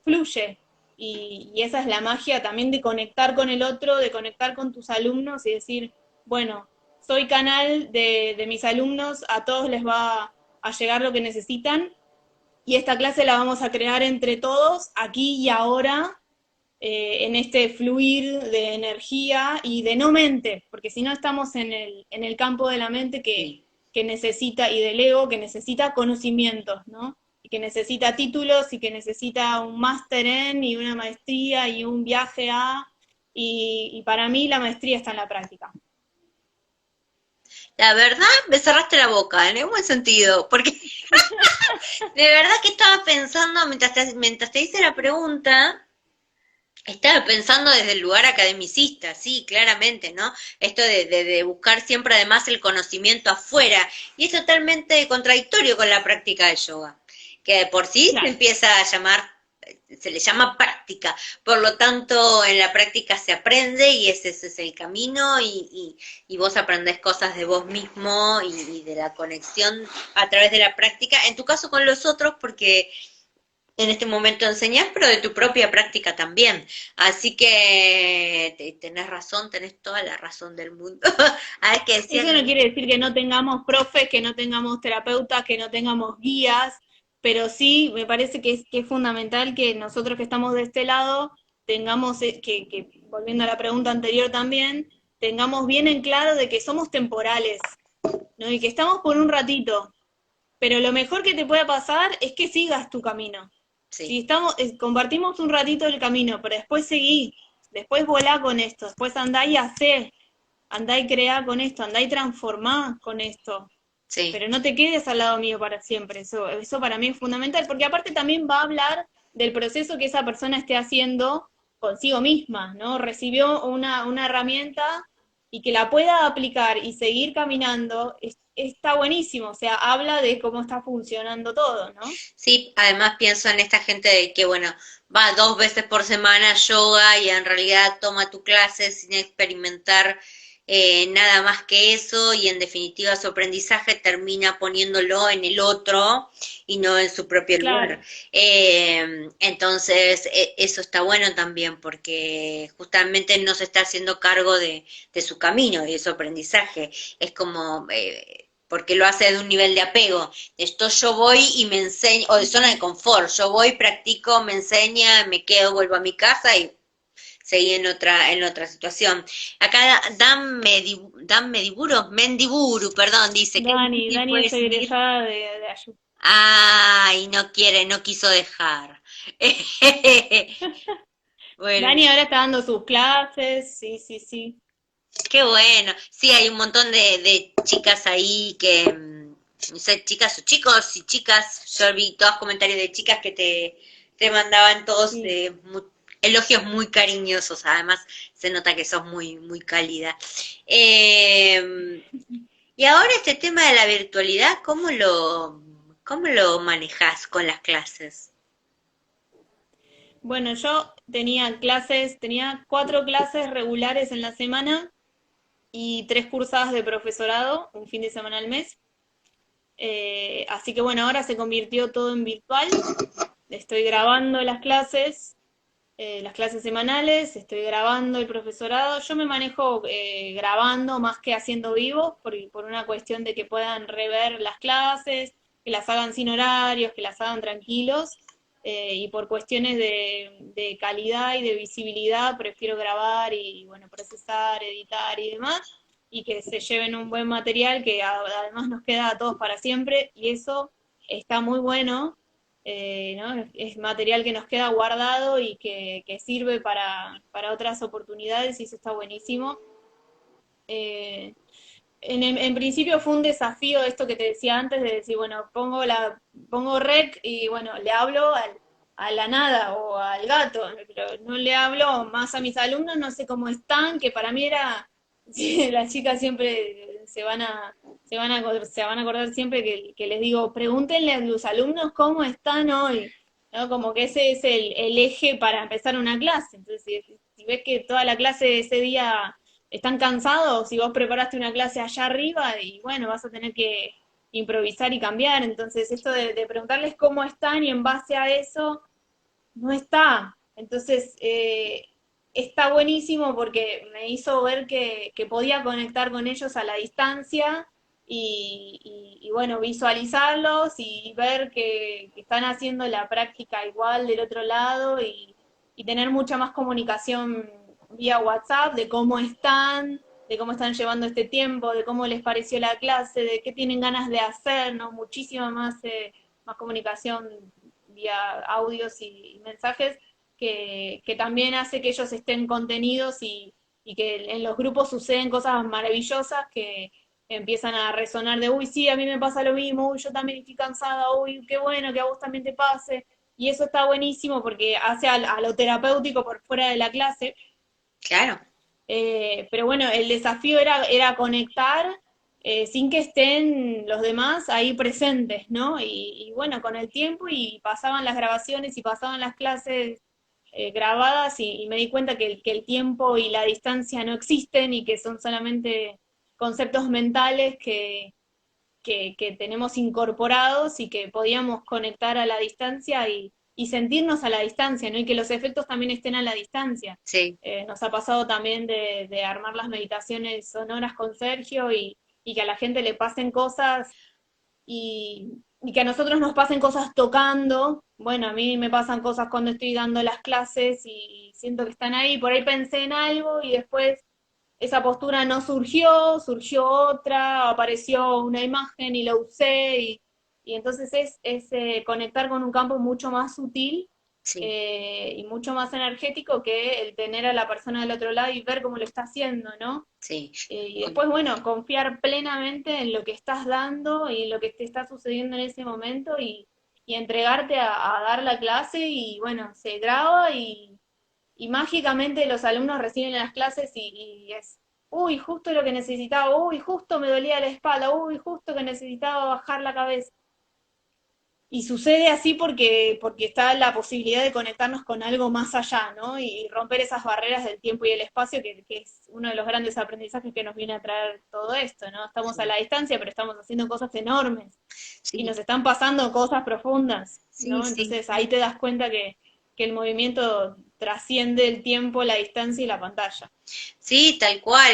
fluye. Y esa es la magia también de conectar con el otro, de conectar con tus alumnos y decir, bueno, soy canal de mis alumnos, a todos les va a llegar lo que necesitan y esta clase la vamos a crear entre todos, aquí y ahora, en este fluir de energía y de no mente, porque si no estamos en el campo de la mente Sí. que necesita, y del ego, que necesita conocimientos, ¿no? Y que necesita títulos y que necesita un máster en y una maestría y un viaje a, y para mí la maestría está en la práctica. La verdad, me cerraste la boca, en el buen sentido, porque de verdad que estaba pensando, mientras te hice la pregunta, estaba pensando desde el lugar academicista, sí, claramente, ¿no? Esto de buscar siempre además el conocimiento afuera, y es totalmente contradictorio con la práctica de yoga, que de por sí se Claro. empieza a llamar, se le llama práctica, por lo tanto en la práctica se aprende y ese es el camino y vos aprendés cosas de vos mismo y de la conexión a través de la práctica, en tu caso con los otros, porque en este momento enseñás, pero de tu propia práctica también. Así que tenés razón, tenés toda la razón del mundo. A ver que Eso no decían, quiere decir que no tengamos profes, que no tengamos terapeutas, que no tengamos guías, pero sí me parece que es fundamental que nosotros que estamos de este lado tengamos, volviendo a la pregunta anterior también, tengamos bien en claro de que somos temporales, ¿no? Y que estamos por un ratito, pero lo mejor que te puede pasar es que sigas tu camino. Sí. Si compartimos un ratito el camino, pero después seguí, después volá con esto, después andá y hacé, andá y creá con esto, andá y transformá con esto. Sí. Pero no te quedes al lado mío para siempre, eso para mí es fundamental, porque aparte también va a hablar del proceso que esa persona esté haciendo consigo misma, ¿no? Recibió una herramienta y que la pueda aplicar y seguir caminando, está buenísimo, o sea, habla de cómo está funcionando todo, ¿no? Sí, además pienso en esta gente de que, bueno, va 2 veces por semana a yoga y en realidad toma tu clase sin experimentar nada más que eso y en definitiva su aprendizaje termina poniéndolo en el otro y no en su propio Claro. lugar. Entonces, eso está bueno también porque justamente no se está haciendo cargo de su camino y de su aprendizaje. Es como... porque lo hace de un nivel de apego. Esto yo voy y me enseño, o de zona de confort, yo voy, practico, me enseña, me quedo, vuelvo a mi casa y seguí en otra situación. Acá Dan Mendiburu, perdón, dice, qué difícil Dani fue es decidir. egresada de ayuda. Ay, no quiere, no quiso dejar. Bueno, Dani ahora está dando sus clases, sí, sí, sí. qué bueno. Sí, hay un montón de chicas ahí que, no sé, chicas o chicos y chicas, yo vi todos comentarios de chicas que te mandaban todos Sí. elogios muy cariñosos, además se nota que sos muy, muy cálida. Y ahora este tema de la virtualidad, cómo lo manejás con las clases? Bueno, yo tenía 4 clases regulares en la semana y 3 cursadas de profesorado, un fin de semana al mes. Así que bueno, ahora se convirtió todo en virtual. Estoy grabando las clases semanales, estoy grabando el profesorado. Yo me manejo grabando más que haciendo vivos, por una cuestión de que puedan rever las clases, que las hagan sin horarios, que las hagan tranquilos. Y por cuestiones de calidad y de visibilidad, prefiero grabar y bueno, procesar, editar y demás, y que se lleven un buen material que además nos queda a todos para siempre, y eso está muy bueno, ¿no? Es material que nos queda guardado y que sirve para otras oportunidades y eso está buenísimo. Eh, en principio fue un desafío esto que te decía antes de decir, bueno, pongo rec y bueno, le hablo a la nada o al gato, pero no le hablo más a mis alumnos, no sé cómo están, que para mí era, sí, las chicas siempre se van a acordar siempre que les digo, pregúntenle a los alumnos cómo están hoy, ¿no? Como que ese es el eje para empezar una clase. Entonces, si ves que toda la clase ese día están cansados y vos preparaste una clase allá arriba y bueno, vas a tener que improvisar y cambiar. Entonces, esto de preguntarles cómo están y en base a eso, no está. Entonces, está buenísimo porque me hizo ver que podía conectar con ellos a la distancia y bueno, visualizarlos y ver que están haciendo la práctica igual del otro lado y tener mucha más comunicación vía WhatsApp de cómo están llevando este tiempo, de cómo les pareció la clase, de qué tienen ganas de hacer, ¿no? Muchísima más comunicación vía audios y mensajes que también hace que ellos estén contenidos y que en los grupos suceden cosas maravillosas que empiezan a resonar de, uy, sí, a mí me pasa lo mismo, uy, yo también estoy cansada, uy, qué bueno que a vos también te pase. Y eso está buenísimo porque hace a lo terapéutico por fuera de la clase. Claro. Pero bueno, el desafío era conectar sin que estén los demás ahí presentes, ¿no? Y bueno, con el tiempo y pasaban las grabaciones y pasaban las clases grabadas y me di cuenta que el tiempo y la distancia no existen y que son solamente conceptos mentales que tenemos incorporados y que podíamos conectar a la distancia y sentirnos a la distancia, ¿no? Y que los efectos también estén a la distancia. Sí. Nos ha pasado también de armar las meditaciones sonoras con Sergio y que a la gente le pasen cosas y, y que a nosotros nos pasen cosas tocando. Bueno, a mí me pasan cosas cuando estoy dando las clases y siento que están ahí, por ahí pensé en algo y después esa postura no surgió, surgió otra, apareció una imagen y la usé y entonces es conectar con un campo mucho más sutil Sí, y mucho más energético que el tener a la persona del otro lado y ver cómo lo está haciendo, ¿no? sí. Y después, bueno, confiar plenamente en lo que estás dando y en lo que te está sucediendo en ese momento y entregarte a dar la clase y bueno, se graba y mágicamente los alumnos reciben las clases y es, uy, justo lo que necesitaba, uy, justo me dolía la espalda, uy, justo que necesitaba bajar la cabeza. Y sucede así porque está la posibilidad de conectarnos con algo más allá, ¿no? Y romper esas barreras del tiempo y el espacio, que es uno de los grandes aprendizajes que nos viene a traer todo esto, ¿no? Estamos a Sí, la distancia, pero estamos haciendo cosas enormes y sí, nos están pasando cosas profundas, sí, ¿no? sí. Entonces ahí te das cuenta que el movimiento trasciende el tiempo, la distancia y la pantalla. Sí, tal cual.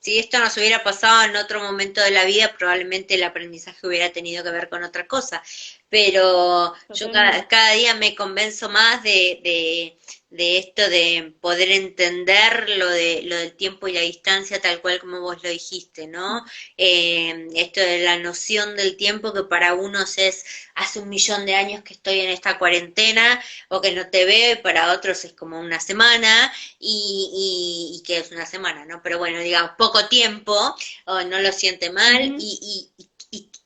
Si esto nos hubiera pasado en otro momento de la vida, probablemente el aprendizaje hubiera tenido que ver con otra cosa. Pero yo Totalmente. cada día me convenzo más de esto de poder entender lo del tiempo y la distancia tal cual como vos lo dijiste, ¿no? Esto de la noción del tiempo que para unos es hace 1 millón de años que estoy en esta cuarentena o que no te veo y para otros es como una semana y que es una semana, ¿no? Pero bueno, digamos, poco tiempo, o no lo siente mal, Ujú. y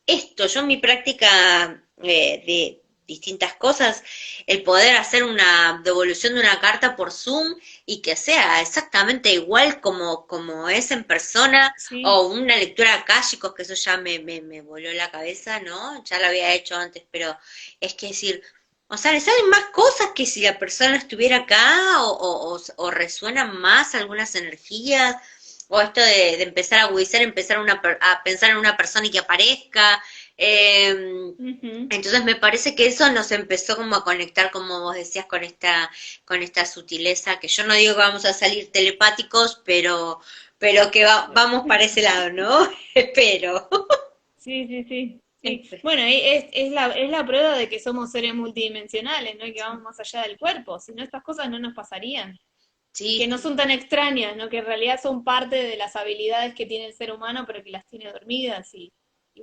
esto, yo en mi práctica de distintas cosas, el poder hacer una devolución de una carta por Zoom y que sea exactamente igual como es en persona, Sí, o una lectura acálicos, que eso ya me voló la cabeza, ¿no? Ya lo había hecho antes, pero es que decir, o sea, le salen más cosas que si la persona estuviera acá o resuenan más algunas energías, o esto de empezar a agudizar, empezar a pensar en una persona y que aparezca. Eh, ujú. entonces me parece que eso nos empezó como a conectar, como vos decías, con esta sutileza, que yo no digo que vamos a salir telepáticos, pero que vamos para ese lado, ¿no? Espero. Sí, sí, sí, sí. Bueno, es la prueba de que somos seres multidimensionales, ¿no? Y que vamos más allá del cuerpo, si no estas cosas no nos pasarían. Y que Sí, no son tan extrañas, ¿no? Que en realidad son parte de las habilidades que tiene el ser humano, pero que las tiene dormidas. Y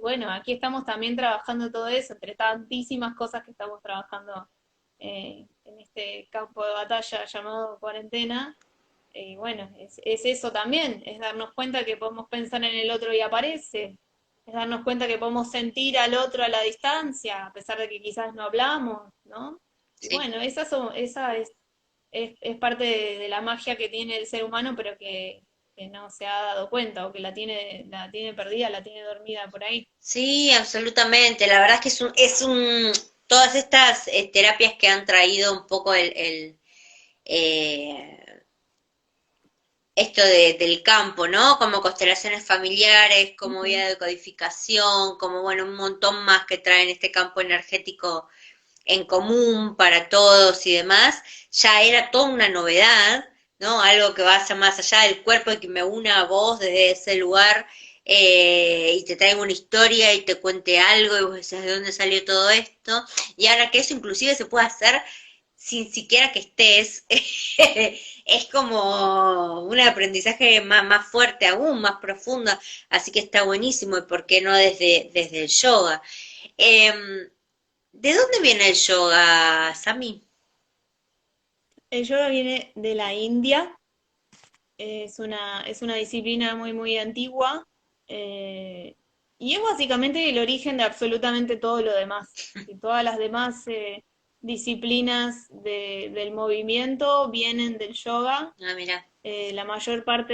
bueno, aquí estamos también trabajando todo eso, entre tantísimas cosas que estamos trabajando en este campo de batalla llamado cuarentena. Y bueno, es eso también, es darnos cuenta que podemos pensar en el otro y aparece, es darnos cuenta que podemos sentir al otro a la distancia, a pesar de que quizás no hablamos, ¿no? Y sí. bueno, esa es parte de la magia que tiene el ser humano, pero que no se ha dado cuenta, o que la tiene perdida, la tiene dormida por ahí. Sí, absolutamente. La verdad es que todas estas terapias que han traído un poco eh, esto del campo, ¿no? Como constelaciones familiares, como Ujú. vía de codificación, como bueno, un montón más que traen este campo energético en común para todos y demás, ya era toda una novedad, ¿no? Algo que vaya más allá del cuerpo y que me una a vos desde ese lugar y te traiga una historia y te cuente algo y vos decís de dónde salió todo esto. Y ahora que eso inclusive se puede hacer sin siquiera que estés, es como un aprendizaje más fuerte aún, más profundo, así que está buenísimo y por qué no desde el yoga. Eh, ¿De dónde viene el yoga, Sami? El yoga viene de la India, es una disciplina muy, muy antigua, eh, y es básicamente el origen de absolutamente todo lo demás. Y todas las demás disciplinas del movimiento vienen del yoga. Ah, mira, La mayor parte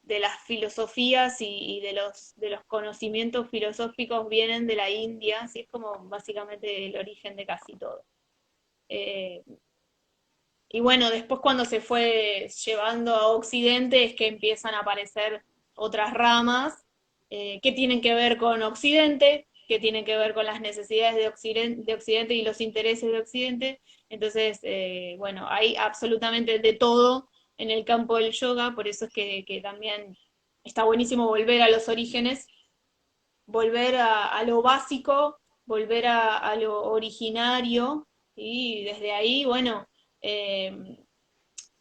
de las filosofías y de los conocimientos filosóficos vienen de la India, así es como básicamente el origen de casi todo. Eh, y bueno, después cuando se fue llevando a Occidente es que empiezan a aparecer otras ramas que tienen que ver con Occidente, que tienen que ver con las necesidades de Occidente y los intereses de Occidente. Entonces, bueno, hay absolutamente de todo en el campo del yoga, por eso es que también está buenísimo volver a los orígenes, volver a lo básico volver a lo originario y desde ahí, bueno, eh,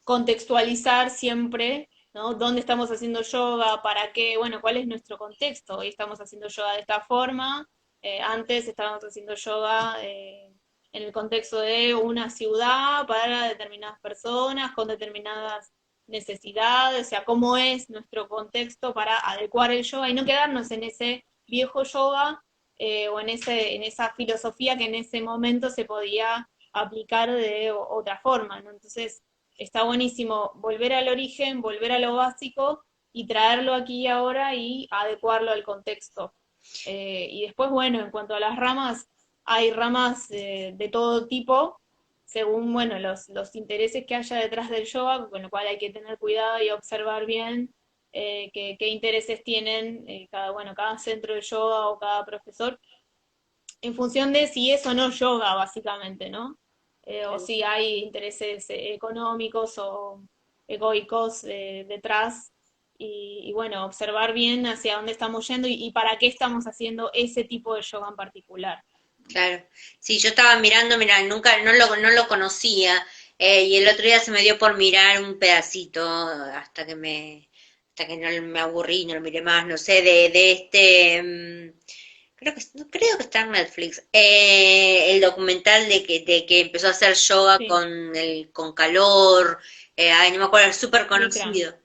contextualizar siempre, ¿no? ¿Dónde estamos haciendo yoga? ¿Para qué? Bueno, ¿cuál es nuestro contexto? Hoy estamos haciendo yoga de esta forma, antes estábamos haciendo yoga en el contexto de una ciudad para determinadas personas, con determinadas necesidades, o sea, cómo es nuestro contexto para adecuar el yoga y no quedarnos en ese viejo yoga o en esa filosofía que en ese momento se podía aplicar de otra forma, ¿no? Entonces, está buenísimo volver al origen, volver a lo básico y traerlo aquí y ahora y adecuarlo al contexto. Y después, bueno, en cuanto a las ramas, hay ramas de todo tipo, según, bueno, los intereses que haya detrás del yoga, con lo cual hay que tener cuidado y observar bien qué intereses tienen cada, bueno, cada centro de yoga o cada profesor, en función de si es o no yoga, básicamente, ¿no? O si hay intereses económicos o egoicos detrás. Y bueno, observar bien hacia dónde estamos yendo y para qué estamos haciendo ese tipo de yoga en particular. Claro. Sí, yo estaba mirando, mira, nunca, no lo conocía, y el otro día se me dio por mirar un pedacito hasta que no me aburrí, no lo miré más, no sé, de este, creo que, no, creo que está en Netflix, el documental de que empezó a hacer yoga Sí, con calor, ay, no me acuerdo, es súper Bikram. conocido.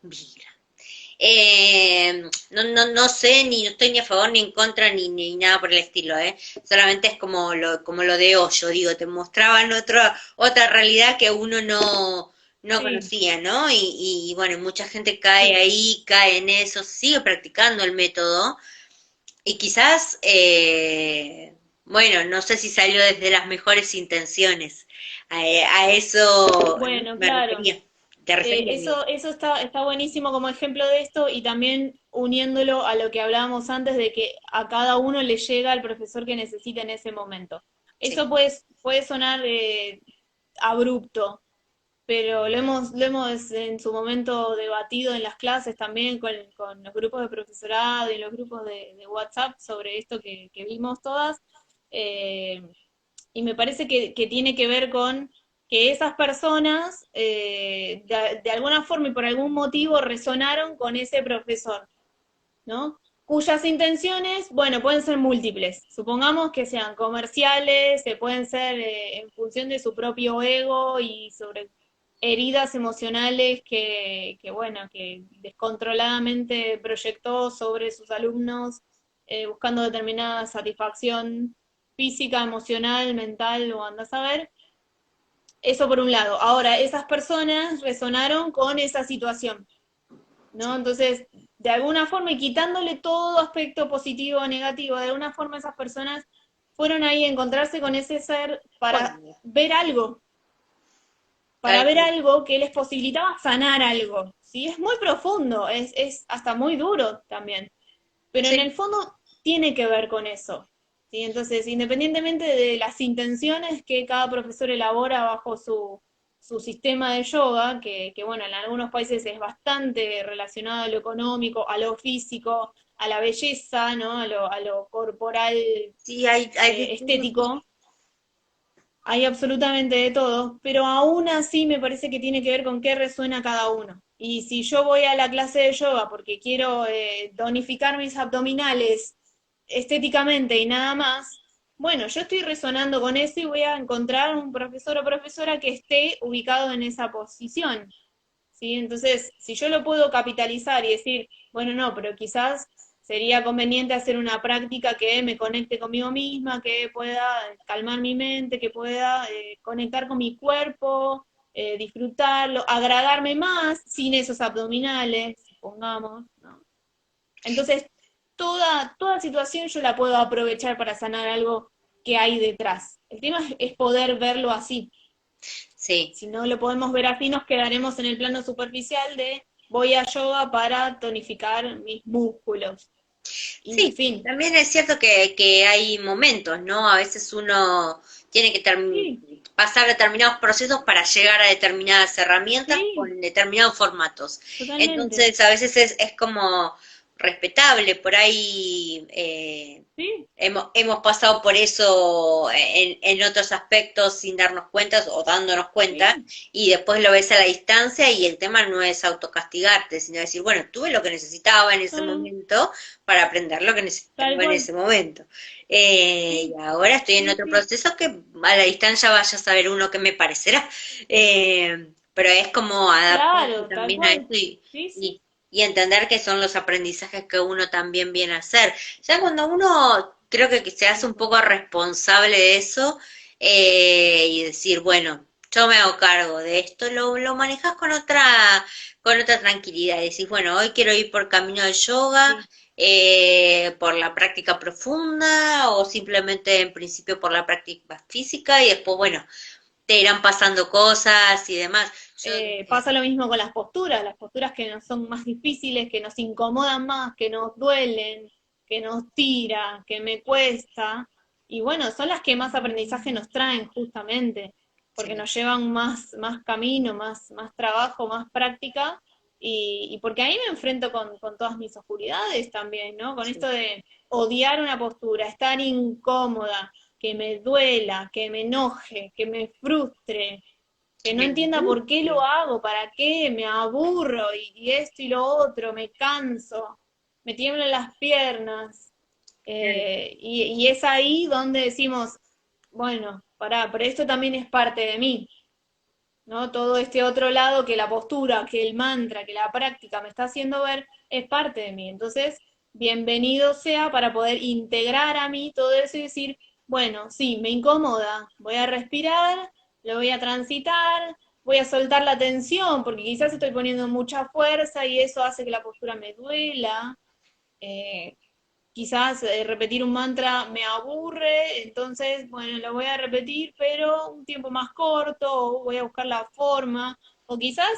No sé, ni no estoy ni a favor ni en contra ni nada por el estilo, ¿eh? Solamente es como lo de Hoyo, digo, te mostraban otra realidad que uno no Sí, conocía, ¿no? Y bueno, mucha gente cae sí. ahí, cae en eso, sigue practicando el método y quizás, bueno, no sé si salió desde las mejores intenciones. A eso Bueno, me claro. refería, te refería, digo. Eso está buenísimo como ejemplo de esto y también uniéndolo a lo que hablábamos antes de que a cada uno le llega el profesor que necesita en ese momento. Sí, Eso puede sonar abrupto, pero lo hemos en su momento debatido en las clases también con los grupos de profesorado y los grupos de WhatsApp sobre esto que vimos todas. Eh, y me parece que tiene que ver con que esas personas de alguna forma y por algún motivo resonaron con ese profesor, ¿no? Cuyas intenciones, bueno, pueden ser múltiples. Supongamos que sean comerciales, se pueden ser en función de su propio ego y sobre heridas emocionales bueno, que descontroladamente proyectó sobre sus alumnos, buscando determinada satisfacción física, emocional, mental, o anda a saber. Eso por un lado. Ahora, esas personas resonaron con esa situación, ¿no? sí. Entonces, de alguna forma, y quitándole todo aspecto positivo o negativo, de alguna forma esas personas fueron ahí a encontrarse con ese ser Bueno, para tal ver cual. algo que les posibilitaba sanar algo, ¿sí? Es muy profundo, es hasta muy duro también, pero en el Sí, fondo tiene que ver con eso, ¿sí? Entonces, independientemente de las intenciones que cada profesor elabora bajo su sistema de yoga, que bueno, en algunos países es bastante relacionado a lo económico, a lo físico, a la belleza, ¿no? A lo corporal sí, hay de todo. estético, hay absolutamente de todo, pero aún así me parece que tiene que ver con qué resuena cada uno. Y si yo voy a la clase de yoga porque quiero tonificar mis abdominales estéticamente y nada más, bueno, yo estoy resonando con eso y voy a encontrar un profesor o profesora que esté ubicado en esa posición. ¿Sí? Entonces, si yo lo puedo capitalizar y decir, bueno, no, pero quizás sería conveniente hacer una práctica que me conecte conmigo misma, que pueda calmar mi mente, que pueda conectar con mi cuerpo, disfrutarlo, agradarme más sin esos abdominales, supongamos, ¿no? Entonces, toda situación yo la puedo aprovechar para sanar algo que hay detrás. El tema es poder verlo así. Sí, Si no lo podemos ver así, nos quedaremos en el plano superficial de voy a yoga para tonificar mis músculos. Y sí, fin. también es cierto que hay momentos, ¿no? A veces uno tiene que Sí, pasar determinados procesos para llegar a determinadas herramientas sí, con determinados formatos. totalmente. Entonces, a veces es como respetable, por ahí Sí, hemos pasado por eso en otros aspectos sin darnos cuenta o dándonos cuenta, sí, y después lo ves a la distancia y el tema no es autocastigarte, sino decir, bueno, tuve lo que necesitaba en ese no, momento para aprender lo que tal necesitaba en cual. ese momento. Y Sí, ahora estoy en sí, otro sí, proceso que a la distancia vaya a saber uno qué me parecerá. Pero es como adaptarse claro, tal también a eso cual. Sí, sí. y entender que son los aprendizajes que uno también viene a hacer. Ya cuando uno creo que se hace Tal un cual. poco responsable de eso y decir, bueno, yo me hago cargo de esto, lo manejas con otra tranquilidad. Decís, bueno, hoy quiero ir por camino de yoga, Sí. por la práctica profunda o simplemente en principio por la práctica física y después, bueno, te irán pasando cosas y demás. Yo, Pasa lo mismo con las posturas que nos son más difíciles, que nos incomodan más, que nos duelen, que nos tira, que me cuesta. Y bueno, son las que más aprendizaje nos traen justamente, porque sí, nos llevan más camino, más trabajo, más práctica. Y porque ahí me enfrento con todas mis oscuridades también, ¿no? Con sí, esto de odiar una postura, estar incómoda, que me duela, que me enoje, que me frustre, que que no me entienda por qué lo angustie. hago, para qué, me aburro y esto y lo otro, me canso, me tiemblan las piernas. Y es ahí donde decimos, bueno, pará, pero esto también es parte de mí, ¿no? Todo este otro lado que la postura, que el mantra, que la práctica me está haciendo ver, es parte de mí. Entonces, bienvenido sea para poder integrar a mí todo eso y decir, bueno, sí, me incomoda, voy a respirar, lo voy a transitar, voy a soltar la tensión, porque quizás estoy poniendo mucha fuerza y eso hace que la postura me duela. Eh, Quizás repetir un mantra me aburre, entonces, bueno, lo voy a repetir, pero un tiempo más corto, o voy a buscar la forma, o quizás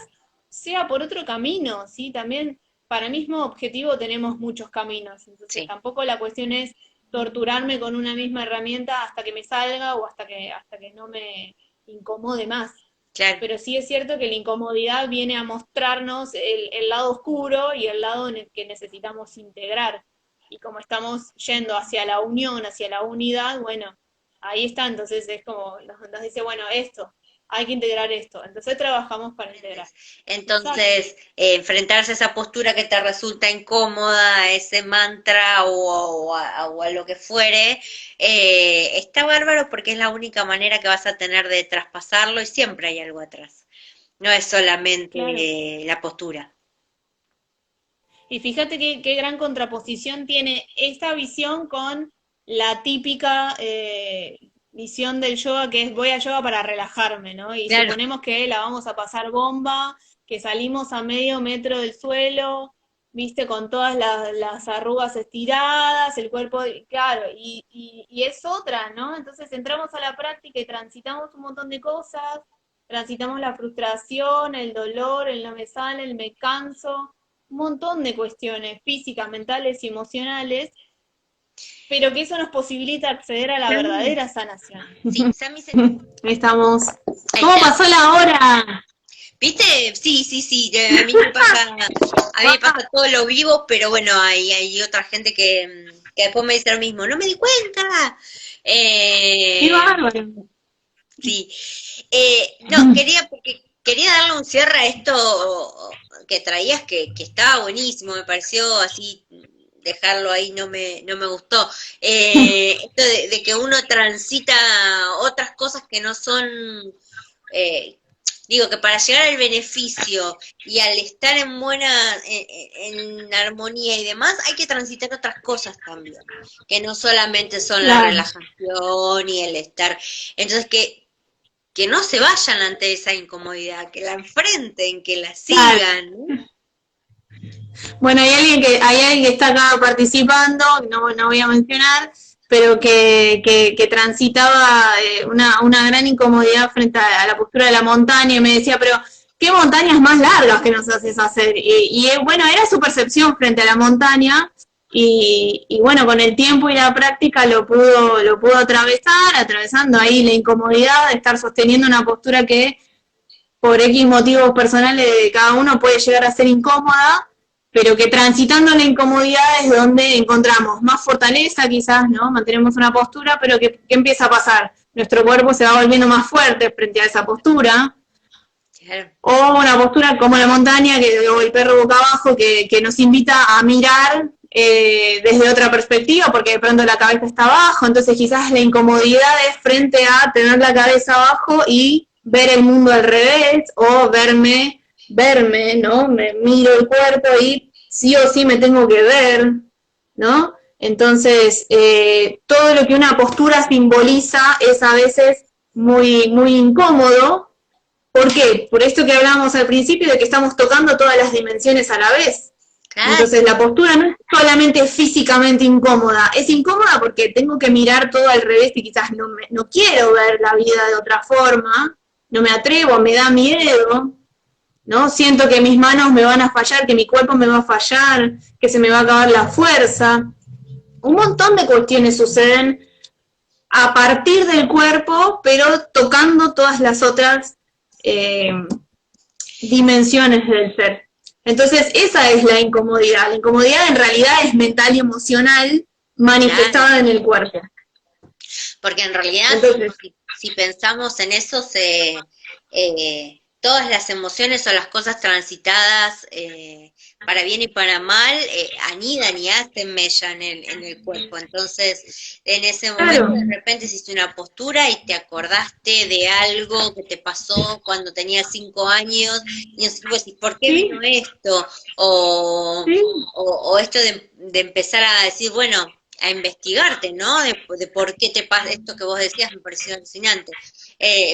sea por otro camino, ¿sí? También para el mismo objetivo tenemos muchos caminos, entonces Sí, tampoco la cuestión es torturarme con una misma herramienta hasta que me salga o hasta que no me incomode más. claro. Pero sí es cierto que la incomodidad viene a mostrarnos el lado oscuro y el lado en el que necesitamos integrar. Y como estamos yendo hacia la unión, hacia la unidad, bueno, ahí está, entonces es como, nos dice, bueno, esto, hay que integrar esto. Entonces trabajamos para integrar. Exacto. Entonces, enfrentarse a esa postura que te resulta incómoda, a ese mantra o a lo que fuere, está bárbaro porque es la única manera que vas a tener de traspasarlo y siempre hay algo atrás. No es solamente Claro. la postura. Y fíjate qué gran contraposición tiene esta visión con la típica visión del yoga, que es voy a yoga para relajarme, ¿no? Y Claro. suponemos que la vamos a pasar bomba, que salimos a medio metro del suelo, viste, con todas las arrugas estiradas, el cuerpo, claro, y es otra, ¿no? Entonces entramos a la práctica y transitamos un montón de cosas, transitamos la frustración, el dolor, el no me sale, el me canso, un montón de cuestiones físicas, mentales y emocionales, pero que eso nos posibilita acceder a la Sammy. verdadera sanación. Sí, Sammy Ahí estamos. ahí ¿Cómo está. pasó la hora? ¿Viste? Sí, sí, sí. A mí me pasa todo lo vivo, pero bueno, hay otra gente que después me dice lo mismo. No me di cuenta. Qué Eh, bárbaro. Sí, no, porque quería darle un cierre a esto que traías que estaba buenísimo, me pareció así, dejarlo ahí no me gustó. Esto de que uno transita otras cosas que no son, eh, digo, que para llegar al beneficio y al estar en en armonía y demás, hay que transitar otras cosas también, que no solamente son la Claro. relajación y el estar. Entonces, que no se vayan ante esa incomodidad, que la enfrenten, que la Claro. sigan, ¿no? Bueno, hay alguien que está acá participando, no voy a mencionar, pero que transitaba una gran incomodidad frente a la postura de la montaña y me decía, pero ¿qué montañas más largas que nos haces hacer? Bueno, era su percepción frente a la montaña y bueno, con el tiempo y la práctica lo pudo atravesar, atravesando ahí la incomodidad de estar sosteniendo una postura que por X motivos personales de cada uno puede llegar a ser incómoda, pero que transitando la incomodidad es donde encontramos más fortaleza quizás, ¿no? Mantenemos una postura, pero ¿qué empieza a pasar? Nuestro cuerpo se va volviendo más fuerte frente a esa postura, o una postura como la montaña, o el perro boca abajo, que nos invita a mirar desde otra perspectiva, porque de pronto la cabeza está abajo, entonces quizás la incomodidad es frente a tener la cabeza abajo y ver el mundo al revés, o verme, ¿no? Me miro el cuerpo y sí o sí me tengo que ver, ¿no? Entonces, todo lo que una postura simboliza es a veces muy, muy incómodo. ¿Por qué? Por esto que hablábamos al principio de que estamos tocando todas las dimensiones a la vez. Claro. Entonces la postura no es solamente físicamente incómoda, es incómoda porque tengo que mirar todo al revés y quizás no quiero ver la vida de otra forma, no me atrevo, me da miedo, ¿no? Siento que mis manos me van a fallar, que mi cuerpo me va a fallar, que se me va a acabar la fuerza. Un montón de cuestiones suceden a partir del cuerpo, pero tocando todas las otras dimensiones del ser. Entonces esa es la incomodidad. La incomodidad en realidad es mental y emocional manifestada en el cuerpo. Porque en realidad, entonces, si pensamos en eso, todas las emociones o las cosas transitadas, para bien y para mal, anidan y hacen mella en el cuerpo. Entonces, en ese momento, de repente hiciste una postura y te acordaste de algo que te pasó cuando tenías 5 años, y entonces decís, ¿por qué vino esto? O esto de empezar a decir, bueno, a investigarte, ¿no? De por qué te pasa esto que vos decías, me pareció alucinante.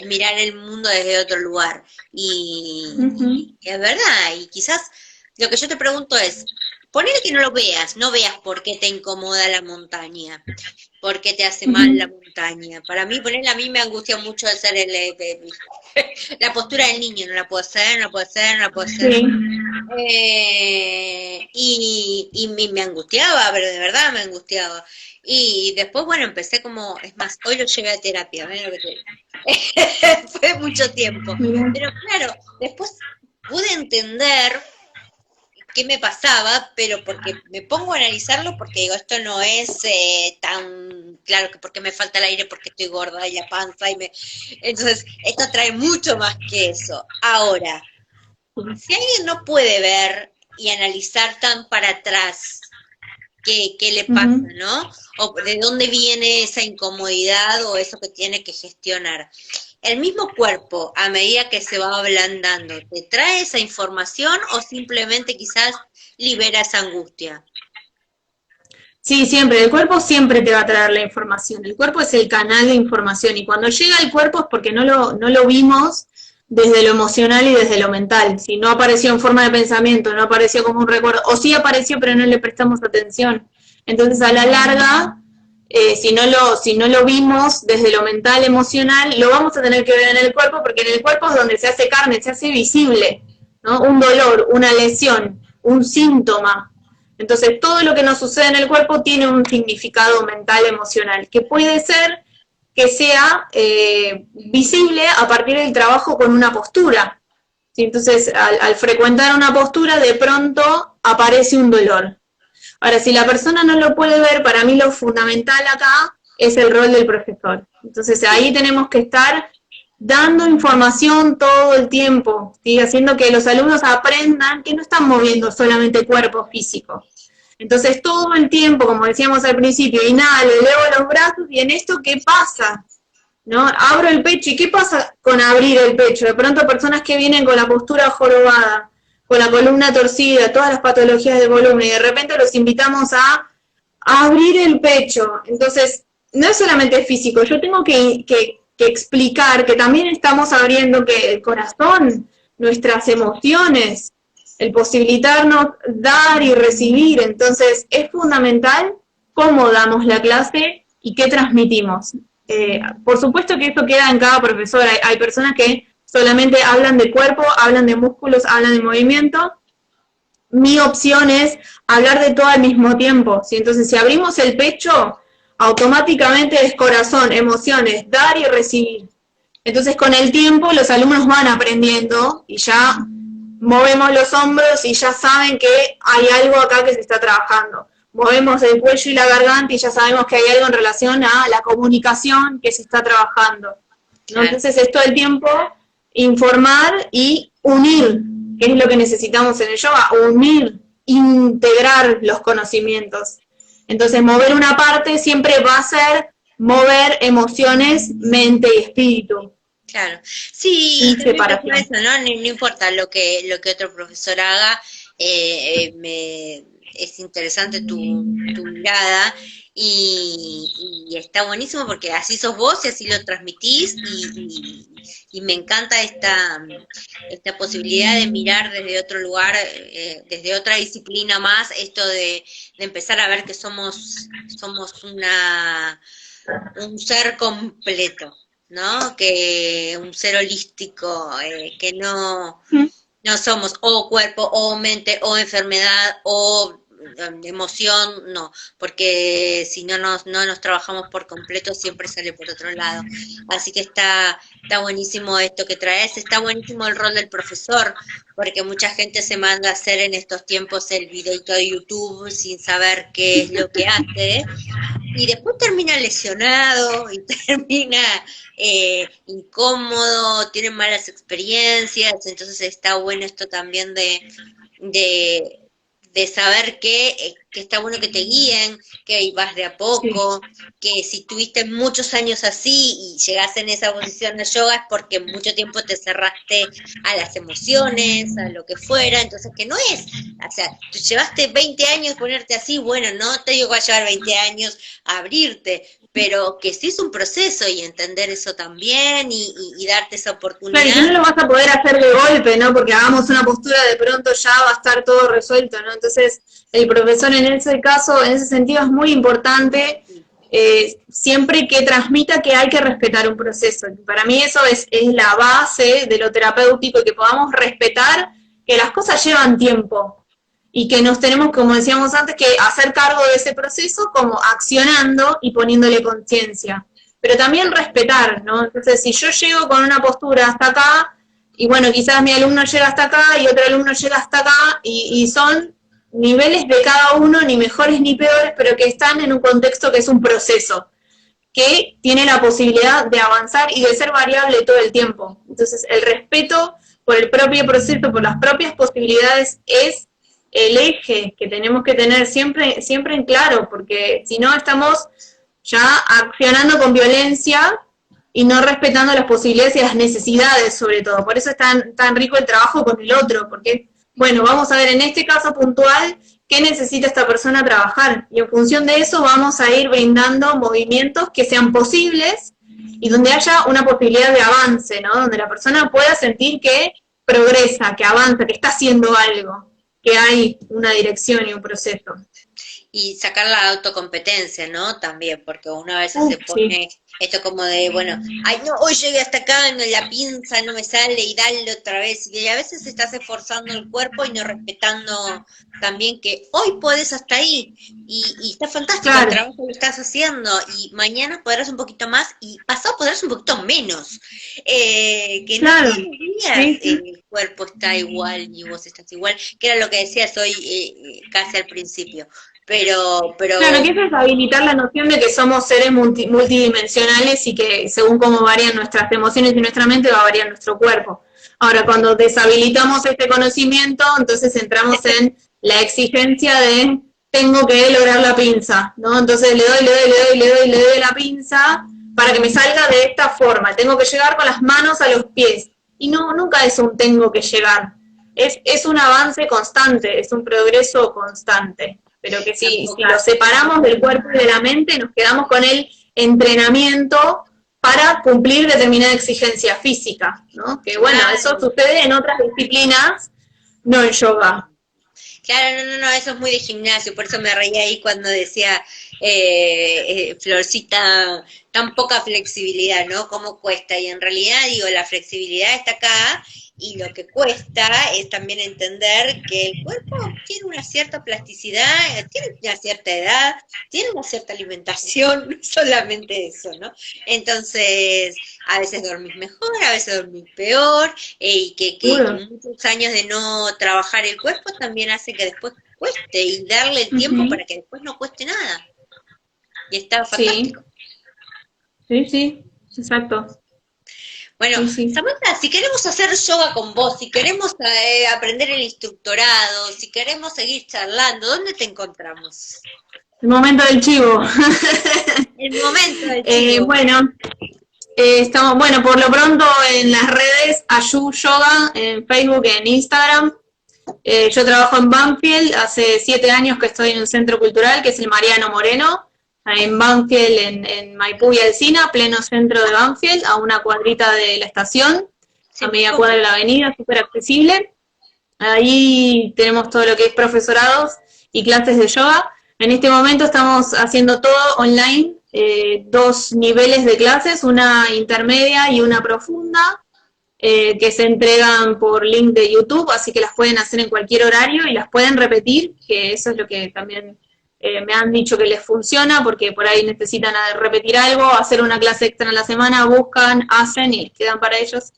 Mirar el mundo desde otro lugar. Y es verdad, y quizás lo que yo te pregunto es, ponele que no veas por qué te incomoda la montaña, por qué te hace mal la montaña. Para mí, a mí me angustia mucho hacer la postura del niño, no la puedo hacer. Sí. Y me angustiaba, pero de verdad me angustiaba. Y después, bueno, empecé como, es más, hoy lo llevé a terapia, ¿ves lo que te digo? Fue mucho tiempo. Pero claro, después pude entender qué me pasaba, pero porque me pongo a analizarlo, porque digo, esto no es tan claro que porque me falta el aire, porque estoy gorda y la panza, entonces esto trae mucho más que eso. Ahora, si alguien no puede ver y analizar tan para atrás qué le pasa, ¿no? O de dónde viene esa incomodidad o eso que tiene que gestionar. ¿El mismo cuerpo, a medida que se va ablandando, te trae esa información o simplemente quizás libera esa angustia? Sí, siempre. El cuerpo siempre te va a traer la información. El cuerpo es el canal de información y cuando llega al cuerpo es porque no lo vimos desde lo emocional y desde lo mental. Si no apareció en forma de pensamiento, no apareció como un recuerdo, o sí apareció pero no le prestamos atención. Entonces a la larga, si no lo vimos desde lo mental, emocional, lo vamos a tener que ver en el cuerpo, porque en el cuerpo es donde se hace carne, se hace visible, ¿no? Un dolor, una lesión, un síntoma. Entonces todo lo que nos sucede en el cuerpo tiene un significado mental, emocional, que puede ser que sea visible a partir del trabajo con una postura. ¿Sí? Entonces, al frecuentar una postura, de pronto aparece un dolor. Ahora, si la persona no lo puede ver, para mí lo fundamental acá es el rol del profesor. Entonces, ahí tenemos que estar dando información todo el tiempo, ¿sí? Haciendo que los alumnos aprendan que no están moviendo solamente cuerpo físico. Entonces todo el tiempo, como decíamos al principio, inhalo, elevo los brazos y en esto, ¿qué pasa? ¿No? Abro el pecho, ¿y qué pasa con abrir el pecho? De pronto personas que vienen con la postura jorobada, con la columna torcida, todas las patologías de columna, y de repente los invitamos a abrir el pecho. Entonces, no es solamente físico, yo tengo que explicar que también estamos abriendo que el corazón, nuestras emociones, el posibilitarnos dar y recibir. Entonces es fundamental cómo damos la clase y qué transmitimos. Por supuesto que eso queda en cada profesor. Hay personas que solamente hablan de cuerpo, hablan de músculos, hablan de movimiento. Mi opción es hablar de todo al mismo tiempo, ¿sí? Entonces si abrimos el pecho, automáticamente es corazón, emociones, dar y recibir. Entonces con el tiempo los alumnos van aprendiendo y ya movemos los hombros y ya saben que hay algo acá que se está trabajando. Movemos el cuello y la garganta y ya sabemos que hay algo en relación a la comunicación que se está trabajando, ¿no? Entonces es todo el tiempo informar y unir, que es lo que necesitamos en el yoga, unir, integrar los conocimientos. Entonces mover una parte siempre va a ser mover emociones, mente y espíritu. Claro, sí, y también eso, ¿no? No importa lo que otro profesor haga, es interesante tu mirada y está buenísimo porque así sos vos y así lo transmitís y me encanta esta posibilidad de mirar desde otro lugar, desde otra disciplina más, esto de empezar a ver que somos un ser completo, ¿no? Que un ser holístico, que no somos o cuerpo, o mente, o enfermedad, o emoción, no, porque si no nos trabajamos por completo siempre sale por otro lado. Así que está buenísimo esto que traes, está buenísimo el rol del profesor, porque mucha gente se manda a hacer en estos tiempos el videito de YouTube sin saber qué es lo que hace, y después termina lesionado y termina incómodo, tiene malas experiencias, entonces está bueno esto también de saber que está bueno que te guíen, que vas de a poco, que si tuviste muchos años así y llegaste en esa posición de yoga es porque mucho tiempo te cerraste a las emociones, a lo que fuera, entonces que no es, o sea, tú llevaste 20 años ponerte así, bueno, no te digo que va a llevar 20 años a abrirte, pero que sí es un proceso y entender eso también y darte esa oportunidad. Claro, y que no lo vas a poder hacer de golpe, ¿no? Porque hagamos una postura de pronto ya va a estar todo resuelto, ¿no? Entonces, el profesor en ese caso, en ese sentido, es muy importante siempre que transmita que hay que respetar un proceso. Para mí eso es la base de lo terapéutico, y que podamos respetar que las cosas llevan tiempo y que nos tenemos, como decíamos antes, que hacer cargo de ese proceso como accionando y poniéndole conciencia. Pero también respetar, ¿no? Entonces, si yo llego con una postura hasta acá, y bueno, quizás mi alumno llega hasta acá y otro alumno llega hasta acá, y son niveles de cada uno, ni mejores ni peores, pero que están en un contexto que es un proceso, que tiene la posibilidad de avanzar y de ser variable todo el tiempo. Entonces, el respeto por el propio proceso, por las propias posibilidades, es el eje que tenemos que tener siempre en claro, porque si no estamos ya accionando con violencia y no respetando las posibilidades y las necesidades, sobre todo. Por eso es tan rico el trabajo con el otro, porque, bueno, vamos a ver en este caso puntual qué necesita esta persona trabajar, y en función de eso vamos a ir brindando movimientos que sean posibles y donde haya una posibilidad de avance, ¿no? Donde la persona pueda sentir que progresa, que avanza, que está haciendo algo, que hay una dirección y un proceso. Y sacar la autocompetencia, ¿no? También, porque uno a veces se pone esto como de, bueno, ay, no, hoy llegué hasta acá, no, la pinza no me sale y dale otra vez. Y a veces estás esforzando el cuerpo y no respetando también que hoy podés hasta ahí. Y está fantástico el trabajo que estás haciendo. Y mañana podrás un poquito más y pasado podrás un poquito menos. Que no todos los días el cuerpo está igual y vos estás igual, que era lo que decías hoy casi al principio. Pero claro, que eso es habilitar la noción de que somos seres multidimensionales y que según cómo varían nuestras emociones y nuestra mente va a variar nuestro cuerpo. Ahora, cuando deshabilitamos este conocimiento, entonces entramos en la exigencia de tengo que lograr la pinza, ¿no? Entonces le doy la pinza para que me salga de esta forma. Tengo que llegar con las manos a los pies. Y no, nunca es un tengo que llegar. Es un avance constante, es un progreso constante. Pero que si lo separamos del cuerpo y de la mente, nos quedamos con el entrenamiento para cumplir determinada exigencia física, ¿no? Que bueno, eso sucede en otras disciplinas, no en yoga. Claro, no, eso es muy de gimnasio, por eso me reía ahí cuando decía Florcita, tan poca flexibilidad, ¿no? ¿Cómo cuesta? Y en realidad, digo, la flexibilidad está acá y lo que cuesta es también entender que el cuerpo tiene una cierta plasticidad, tiene una cierta edad, tiene una cierta alimentación, no solamente eso, ¿no? Entonces, a veces dormís mejor, a veces dormís peor, y que muchos años de no trabajar el cuerpo también hace que después cueste, y darle el tiempo para que después no cueste nada. Y está fantástico. Sí, exacto. Bueno, Samantha, si queremos hacer yoga con vos, si queremos aprender el instructorado, si queremos seguir charlando, ¿dónde te encontramos? El momento del chivo. El momento del chivo. Estamos, por lo pronto en las redes, Ayu Yoga, en Facebook, en Instagram. Yo trabajo en Banfield, hace 7 años que estoy en un centro cultural, que es el Mariano Moreno, en Banfield, en Maipú y Alsina, pleno centro de Banfield, a una cuadrita de la estación, a media cuadra de la avenida, súper accesible. Ahí tenemos todo lo que es profesorados y clases de yoga. En este momento estamos haciendo todo online, 2 niveles de clases, una intermedia y una profunda, que se entregan por link de YouTube, así que las pueden hacer en cualquier horario y las pueden repetir, que eso es lo que también me han dicho que les funciona, porque por ahí necesitan repetir algo, hacer una clase extra en la semana, buscan, hacen y les quedan para ellos.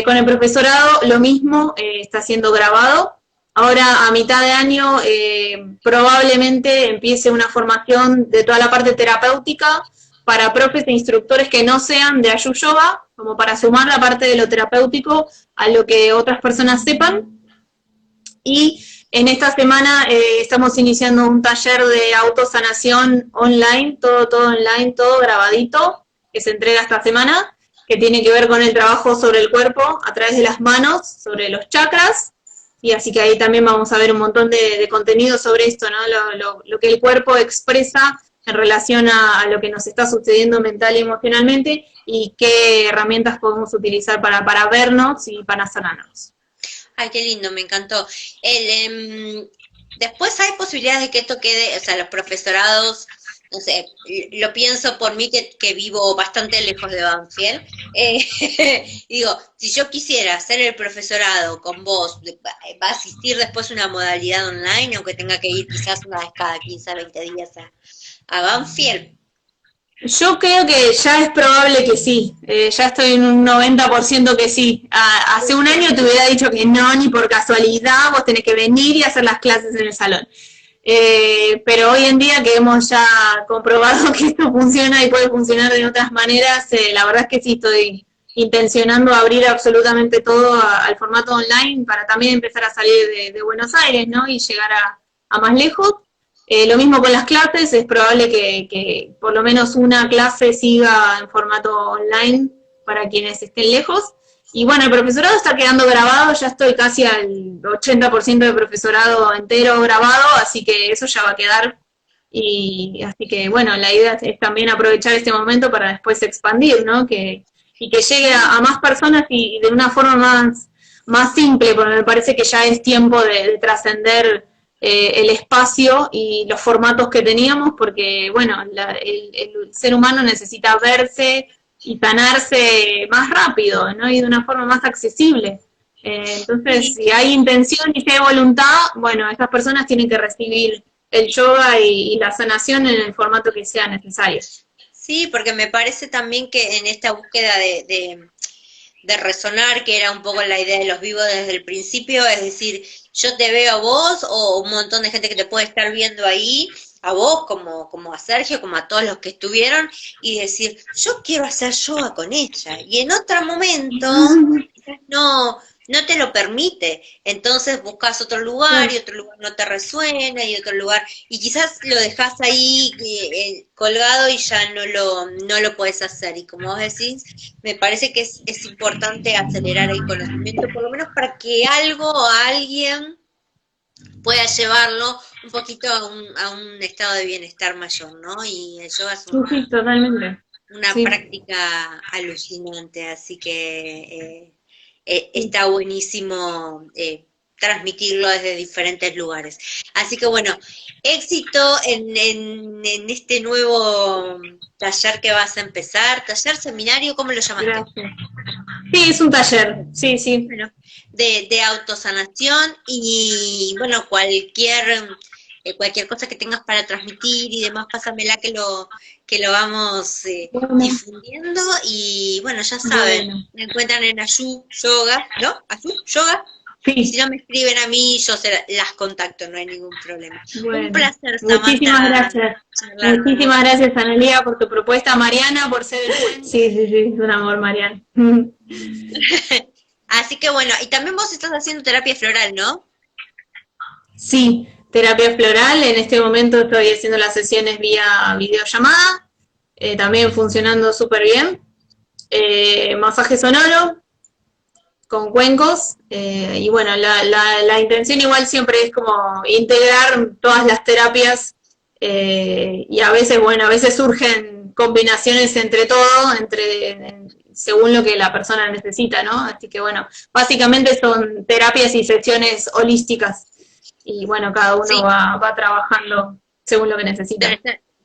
Con el profesorado lo mismo, está siendo grabado. Ahora a mitad de año probablemente empiece una formación de toda la parte terapéutica para profes e instructores que no sean de Ayu Yoga, como para sumar la parte de lo terapéutico a lo que otras personas sepan. Y en esta semana estamos iniciando un taller de autosanación online, todo online, todo grabadito, que se entrega esta semana, que tiene que ver con el trabajo sobre el cuerpo a través de las manos, sobre los chakras, y así que ahí también vamos a ver un montón de contenido sobre esto, ¿no? Lo que el cuerpo expresa en relación a lo que nos está sucediendo mental y emocionalmente, y qué herramientas podemos utilizar para vernos y para sanarnos. Ay, qué lindo, me encantó. Después hay posibilidades de que esto quede, o sea, los profesorados, no sé, lo pienso por mí que vivo bastante lejos de Banfield. Digo, si yo quisiera hacer el profesorado con vos, ¿va a asistir después una modalidad online, aunque tenga que ir quizás una vez cada 15, 20 días a Banfield? Yo creo que ya es probable que sí, ya estoy en un 90% que sí. Hace un año te hubiera dicho que no, ni por casualidad, vos tenés que venir y hacer las clases en el salón. Pero hoy en día que hemos ya comprobado que esto funciona y puede funcionar de otras maneras, la verdad es que sí estoy intencionando abrir absolutamente todo al formato online para también empezar a salir de Buenos Aires, ¿no? Y llegar a más lejos. Lo mismo con las clases, es probable que por lo menos una clase siga en formato online para quienes estén lejos. Y bueno, el profesorado está quedando grabado, ya estoy casi al 80% de profesorado entero grabado, así que eso ya va a quedar. Y así que bueno, la idea es también aprovechar este momento para después expandir, ¿no? Y que llegue a más personas y de una forma más simple, porque me parece que ya es tiempo de trascender el espacio y los formatos que teníamos, porque bueno, el ser humano necesita verse y sanarse más rápido, ¿no? Y de una forma más accesible. Entonces, si hay intención y si hay voluntad, bueno, esas personas tienen que recibir el yoga y la sanación en el formato que sea necesario. Sí, porque me parece también que en esta búsqueda de resonar, que era un poco la idea de los vivos desde el principio, es decir, yo te veo a vos o un montón de gente que te puede estar viendo ahí, a vos como a Sergio, como a todos los que estuvieron, y decir, yo quiero hacer yoga con ella, y en otro momento no te lo permite, entonces buscas otro lugar y otro lugar no te resuena y otro lugar, y quizás lo dejas ahí colgado y ya no lo puedes hacer, y como vos decís, me parece que es importante acelerar el conocimiento, por lo menos para que algo o alguien pueda llevarlo un poquito a un estado de bienestar mayor, ¿no? Y el yoga es totalmente. Una práctica alucinante, así que está buenísimo transmitirlo desde diferentes lugares. Así que bueno, éxito en este nuevo taller que vas a empezar, taller, seminario, ¿cómo lo llamaste? Gracias. Sí, es un taller, sí. Bueno, de autosanación y bueno, cualquier cosa que tengas para transmitir y demás, pásamela que lo vamos difundiendo y bueno, ya saben, me encuentran en Ayu Yoga, ¿no? Ayu Yoga. Sí. Y si no me escriben a mí, yo las contacto, no hay ningún problema. Bueno, un placer, Samantha. Muchísimas gracias. Muchísimas gracias, Analía, por tu propuesta. Mariana, por ser el puente. Sí, es un amor, Mariana. Así que bueno, y también vos estás haciendo terapia floral, ¿no? Sí, terapia floral. En este momento estoy haciendo las sesiones vía videollamada, también funcionando súper bien. Masaje sonoro con cuencos, y bueno, la intención igual siempre es como integrar todas las terapias, y a veces surgen combinaciones entre todo, según lo que la persona necesita, ¿no? Así que bueno, básicamente son terapias y sesiones holísticas, y bueno, cada uno va trabajando según lo que necesita.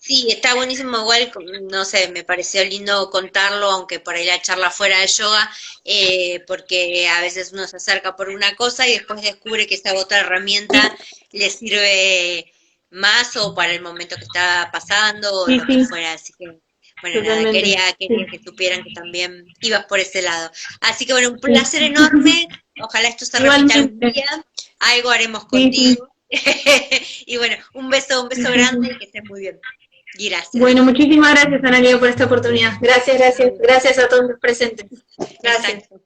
Sí, está buenísimo, igual, no sé, me pareció lindo contarlo, aunque por ahí la charla fuera de yoga, porque a veces uno se acerca por una cosa y después descubre que esa otra herramienta le sirve más o para el momento que está pasando o lo que fuera, así que, bueno, nada, quería que supieran que también ibas por ese lado. Así que bueno, un placer enorme, ojalá esto se repita algún día, algo haremos contigo. Y bueno, un beso grande y que estés muy bien. Gracias. Bueno, muchísimas gracias, Analia, por esta oportunidad. Gracias a todos los presentes. Gracias. Exacto.